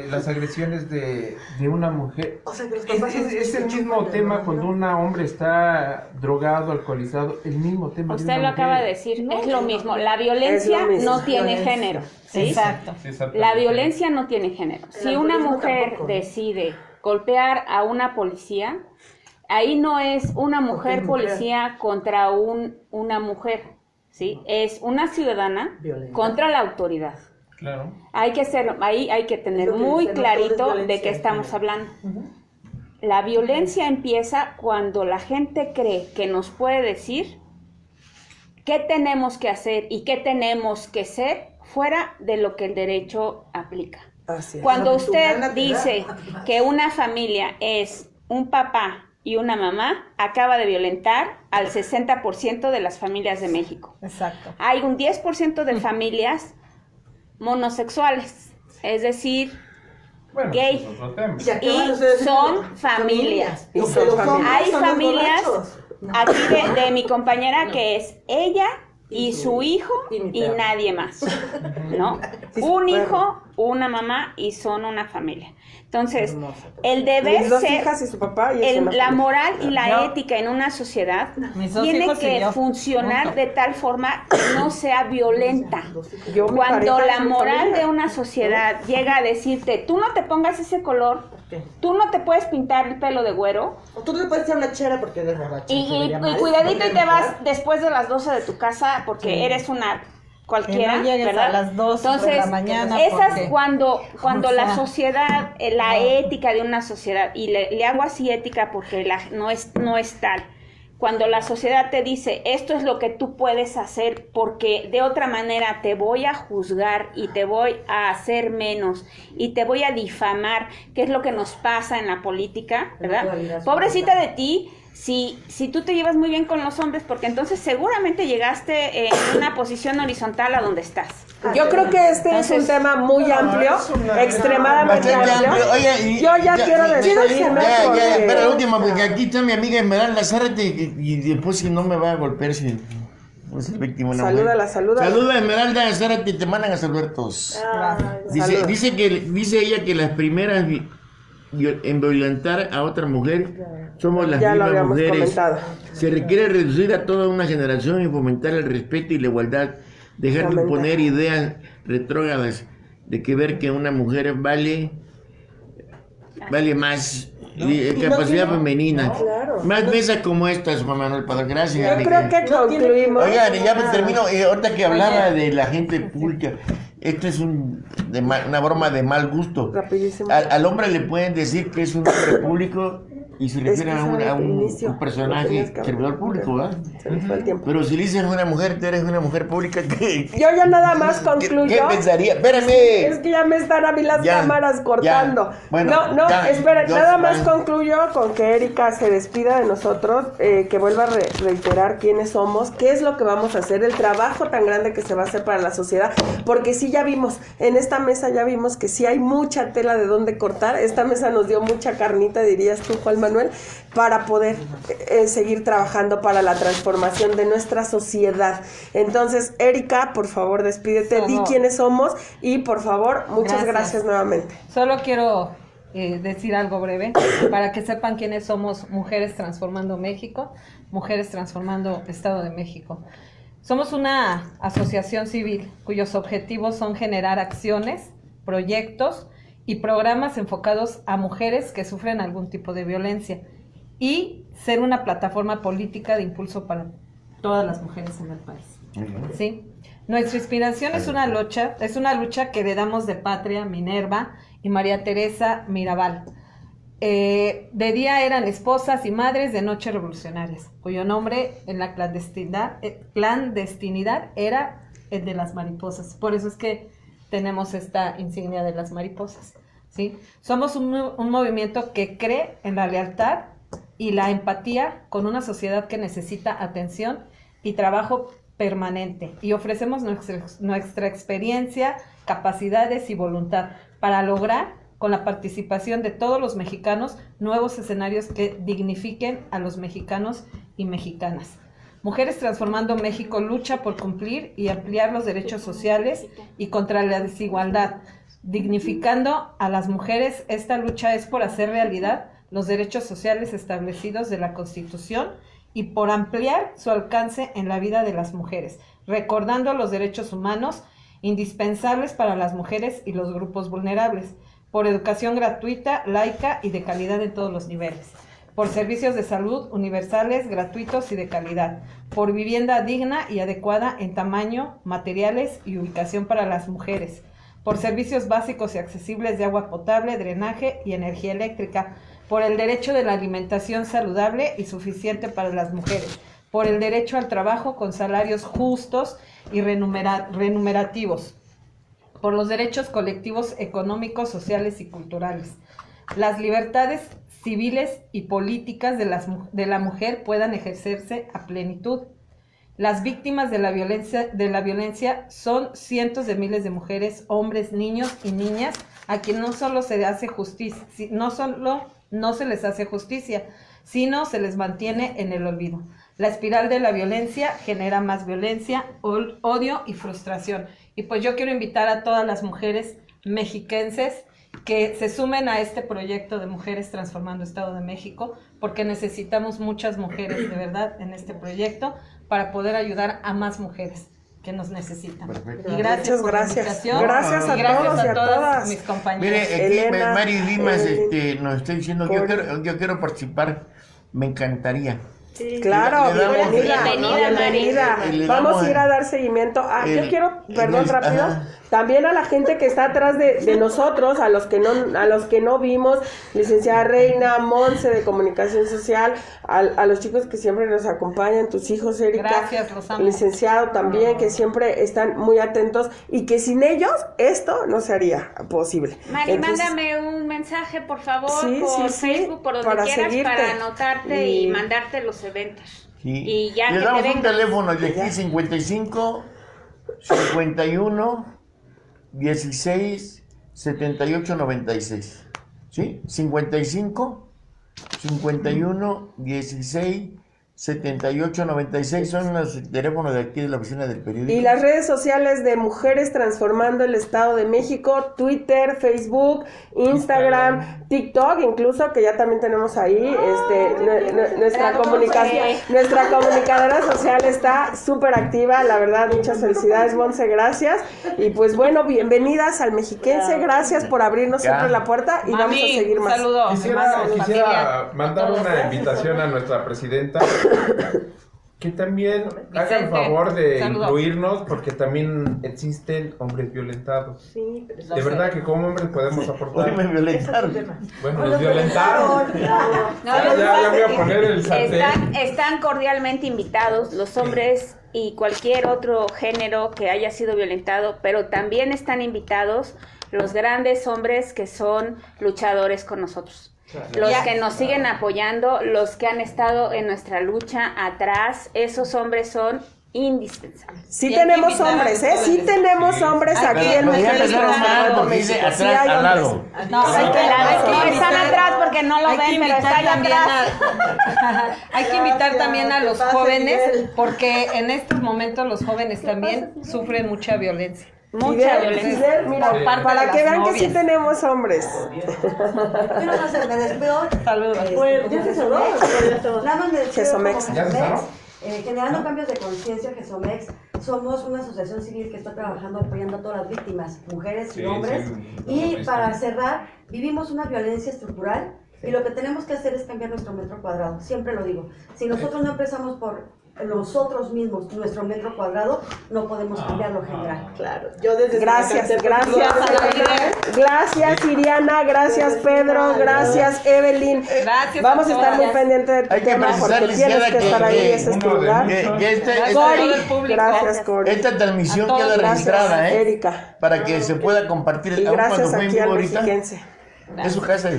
las agresiones de una mujer. O sea, que los Es, papás es el mismo tema cuando un hombre está drogado, alcoholizado, el mismo tema. de Usted una lo acaba mujer. de decir, es lo mismo. La violencia no tiene género. ¿sí? Exacto. Sí, exactamente. La violencia no tiene género. Si una alcoholismo mujer tampoco. decide golpear a una policía, ahí no es una mujer policía contra una mujer, ¿sí? Es una ciudadana Violenta. contra la autoridad. Claro. Ahí hay que tener Es lo que muy dicen, no todo es clarito de violencia. qué estamos hablando. La violencia empieza cuando la gente cree que nos puede decir qué tenemos que hacer y qué tenemos que ser fuera de lo que el derecho aplica. Así es. Cuando Lo que tu usted gana te dice da. que una familia es un papá y una mamá, acaba de violentar al 60% de las familias de México. Exacto. Hay un 10% de familias monosexuales, es decir, Bueno, gay. eso es otro tema. Y aquí Y van ustedes son diciendo, familias. Y Son son familias. familias. Hay Son los familias borrachos. aquí de mi compañera que es ella y su hijo y mi y perro. nadie más, ¿no? Sí, su Un perro. hijo, una mamá y son una familia. Entonces, Hermoso. el deber Mis dos ser, hijas y su papá y es una la familia. moral y la Yo- ética en una sociedad Mis dos tiene hijos y que yo. funcionar Punto. de tal forma que no sea violenta. Yo, mi Cuando pareja la es mi moral familia. de una sociedad llega a decirte, tú no te pongas ese color, ¿Qué? tú no te puedes pintar el pelo de güero, O tú no te puedes echar una chera porque eres borracho. y cuidadito y te vas después de las 12 de tu casa porque eres una cualquiera, Que no llegues ¿verdad? a las 12 de Entonces, la mañana esas porque- cuando o la sea, sociedad, la ética de una sociedad, y le hago así ética porque no es tal, cuando la sociedad te dice, esto es lo que tú puedes hacer porque de otra manera te voy a juzgar y te voy a hacer menos y te voy a difamar, que es lo que nos pasa en la política, ¿verdad? Actualidad Pobrecita de ti, si tú te llevas muy bien con los hombres, porque entonces seguramente llegaste en una posición horizontal a donde estás. Yo creo que este es un tema muy amplio, es una- extremadamente Bastante amplio. amplio. Oye, y- Yo ya quiero despedirme porque- Pero la última, porque aquí está mi amiga Esmeralda Zárate y después si no me va a golpear si no es víctima una mujer. Salúdala, salúdala. Saluda Esmeralda Zárate, te mandan a saludar todos. Saludos. Dice ella que las primeras en violentar a otra mujer somos las Ya lo mismas habíamos mujeres. comentado. Se requiere reducir a toda una generación y fomentar el respeto y la igualdad, dejar de Fomentar. imponer ideas retrógradas de que ver que una mujer vale más capacidad tiene- femenina. Claro. Más mesas como estas, Juan Manuel Padrón. Gracias, Yo amiga. creo que concluimos. Oigan, y ya me termino, ahorita que hablaba de la gente pública, esto es una broma de mal gusto. Rapidísimo. Al hombre le pueden decir que es un hombre público y se refieren Es que a sabe que un inicio, lo personaje tenías que servidor hablar. público, ¿verdad? Se nos fue el tiempo. Pero si le dices a una mujer, tú eres una mujer pública, ¿qué Yo ya nada más concluyo. pensaría? Es Espérame. que ya me están a mí las Ya, cámaras cortando. ya. Bueno, no, ya, espera, yo- nada más ya. concluyo con que Erika se despida de nosotros, que vuelva a reiterar quiénes somos, qué es lo que vamos a hacer, el trabajo tan grande que se va a hacer para la sociedad, porque sí ya vimos, en esta mesa ya vimos que sí hay mucha tela de dónde cortar, esta mesa nos dio mucha carnita, dirías tú, Juan Manuel, para poder seguir trabajando para la transformación de nuestra sociedad. Entonces, Erika, por favor, despídete, di quiénes somos y por favor, muchas gracias nuevamente. Solo quiero decir algo breve para que sepan quiénes somos Mujeres Transformando México, Mujeres Transformando Estado de México. Somos una asociación civil cuyos objetivos son generar acciones, proyectos y programas enfocados a mujeres que sufren algún tipo de violencia y ser una plataforma política de impulso para todas las mujeres en el país. ¿Sí? Nuestra inspiración es una lucha que heredamos de Patria, Minerva y María Teresa Mirabal. De día eran esposas y madres, de noche revolucionarias, cuyo nombre en la clandestinidad era el de las mariposas. Por eso es que tenemos esta insignia de las mariposas. ¿Sí? Somos un movimiento que cree en la lealtad y la empatía con una sociedad que necesita atención y trabajo permanente, y ofrecemos nuestra experiencia, capacidades y voluntad para lograr, con la participación de todos los mexicanos, nuevos escenarios que dignifiquen a los mexicanos y mexicanas. Mujeres Transformando México lucha por cumplir y ampliar los derechos sociales y contra la desigualdad. Dignificando a las mujeres, esta lucha es por hacer realidad los derechos sociales establecidos de la Constitución y por ampliar su alcance en la vida de las mujeres, recordando los derechos humanos indispensables para las mujeres y los grupos vulnerables, por educación gratuita, laica y de calidad en todos los niveles, por servicios de salud universales, gratuitos y de calidad, por vivienda digna y adecuada en tamaño, materiales y ubicación para las mujeres, por servicios básicos y accesibles de agua potable, drenaje y energía eléctrica, por el derecho de la alimentación saludable y suficiente para las mujeres, por el derecho al trabajo con salarios justos y remunerativos, por los derechos colectivos económicos, sociales y culturales. Las libertades civiles y políticas de la mujer puedan ejercerse a plenitud. Las víctimas de la violencia son cientos de miles de mujeres, hombres, niños y niñas a quien no solo se hace justicia, no se les hace justicia, sino se les mantiene en el olvido. La espiral de la violencia genera más violencia, odio y frustración. Y pues yo quiero invitar a todas las mujeres mexiquenses que se sumen a este proyecto de Mujeres Transformando Estado de México, porque necesitamos muchas mujeres de verdad en este proyecto para poder ayudar a más mujeres que nos necesitan. Perfecto. Y gracias por la invitación. Gracias a todos y a todas. Mis compañeros. Mire, aquí Elena, Mari Dimas nos está diciendo que yo quiero participar, me encantaría. Sí, claro, bienvenida. Vamos a ir a dar seguimiento. Yo quiero, rápido, también a la gente que está atrás de nosotros, a los que no vimos, licenciada Reina, Monse de Comunicación Social, a los chicos que siempre nos acompañan, tus hijos, Erika, gracias, los amo. Licenciado también, que siempre están muy atentos y que sin ellos esto no sería posible. Mari, entonces, mándame un mensaje, por favor, por Facebook, por donde quieras, seguirte, para anotarte y mandarte los eventos. Sí. Y ya le que damos te un teléfono de aquí, 55 51 16 78 96. ¿Sí? 55 51 16 7896 son los teléfonos de aquí de la oficina del periódico. Y las redes sociales de Mujeres Transformando el Estado de México, Twitter, Facebook, Instagram, TikTok, incluso, que ya también tenemos ahí, nuestra comunicadora social está súper activa, la verdad, muchas felicidades, Monse, gracias. Y pues bueno, bienvenidas al Mexiquense, gracias por abrirnos siempre la puerta y vamos a seguir más. Saludos. Quisiera mandar una invitación a nuestra presidenta, que también haga el favor de incluirnos, porque también existen hombres violentados. Sí, de verdad que como hombres podemos aportar. Hoy me violentaron. Bueno, los violentaron. Ya voy a poner el sartén. Están cordialmente invitados los hombres y cualquier otro género que haya sido violentado, pero también están invitados los grandes hombres que son luchadores con nosotros. Los que nos siguen apoyando, los que han estado en nuestra lucha atrás, esos hombres son indispensables. Sí tenemos hombres, sí tenemos hombres aquí en Mujeres Transformando México. Sí hay al lado. No, están atrás porque no lo ven, pero están atrás. Hay que invitar también a los jóvenes, porque en estos momentos los jóvenes también sufren mucha violencia. Mucha violencia. Mira, para que vean que sí tenemos hombres. Yo no sé, me despido. Saludos. ¿Ya se saludó? Nada más me despido. Gesomex. ¿Ya se saludó? Generando cambios de conciencia, Gesomex, somos una asociación civil que está trabajando apoyando a todas las víctimas, mujeres y hombres. Y para cerrar, vivimos una violencia estructural y lo que tenemos que hacer es cambiar nuestro metro cuadrado. Siempre lo digo. Si nosotros no empezamos por nosotros mismos, nuestro metro cuadrado, no podemos cambiar lo general. Claro, yo desde Gracias, Iriana, gracias Pedro, gracias Evelyn. Gracias. Vamos a estar muy pendientes de tu tema porque tienes que estar ahí, ese es tu lugar. Gracias, Cori. Esta transmisión queda registrada, Erika. para que se pueda compartir. Y gracias aquí al ahorita, Mexiquense. es su casa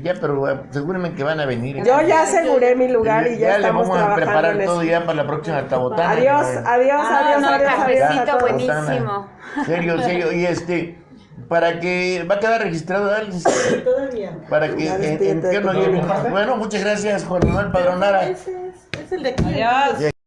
ya, pero seguramente que van a venir. Yo ya aseguré mi lugar y ya estamos le vamos a preparar en todo eso. ya para la próxima tabotana. Adiós. Cafecito buenísimo. Serio, y para que va a quedar registrado Alice. Todavía. Para que bueno, muchas gracias Juan Manuel Padrón Lara. es el de aquí. Adiós.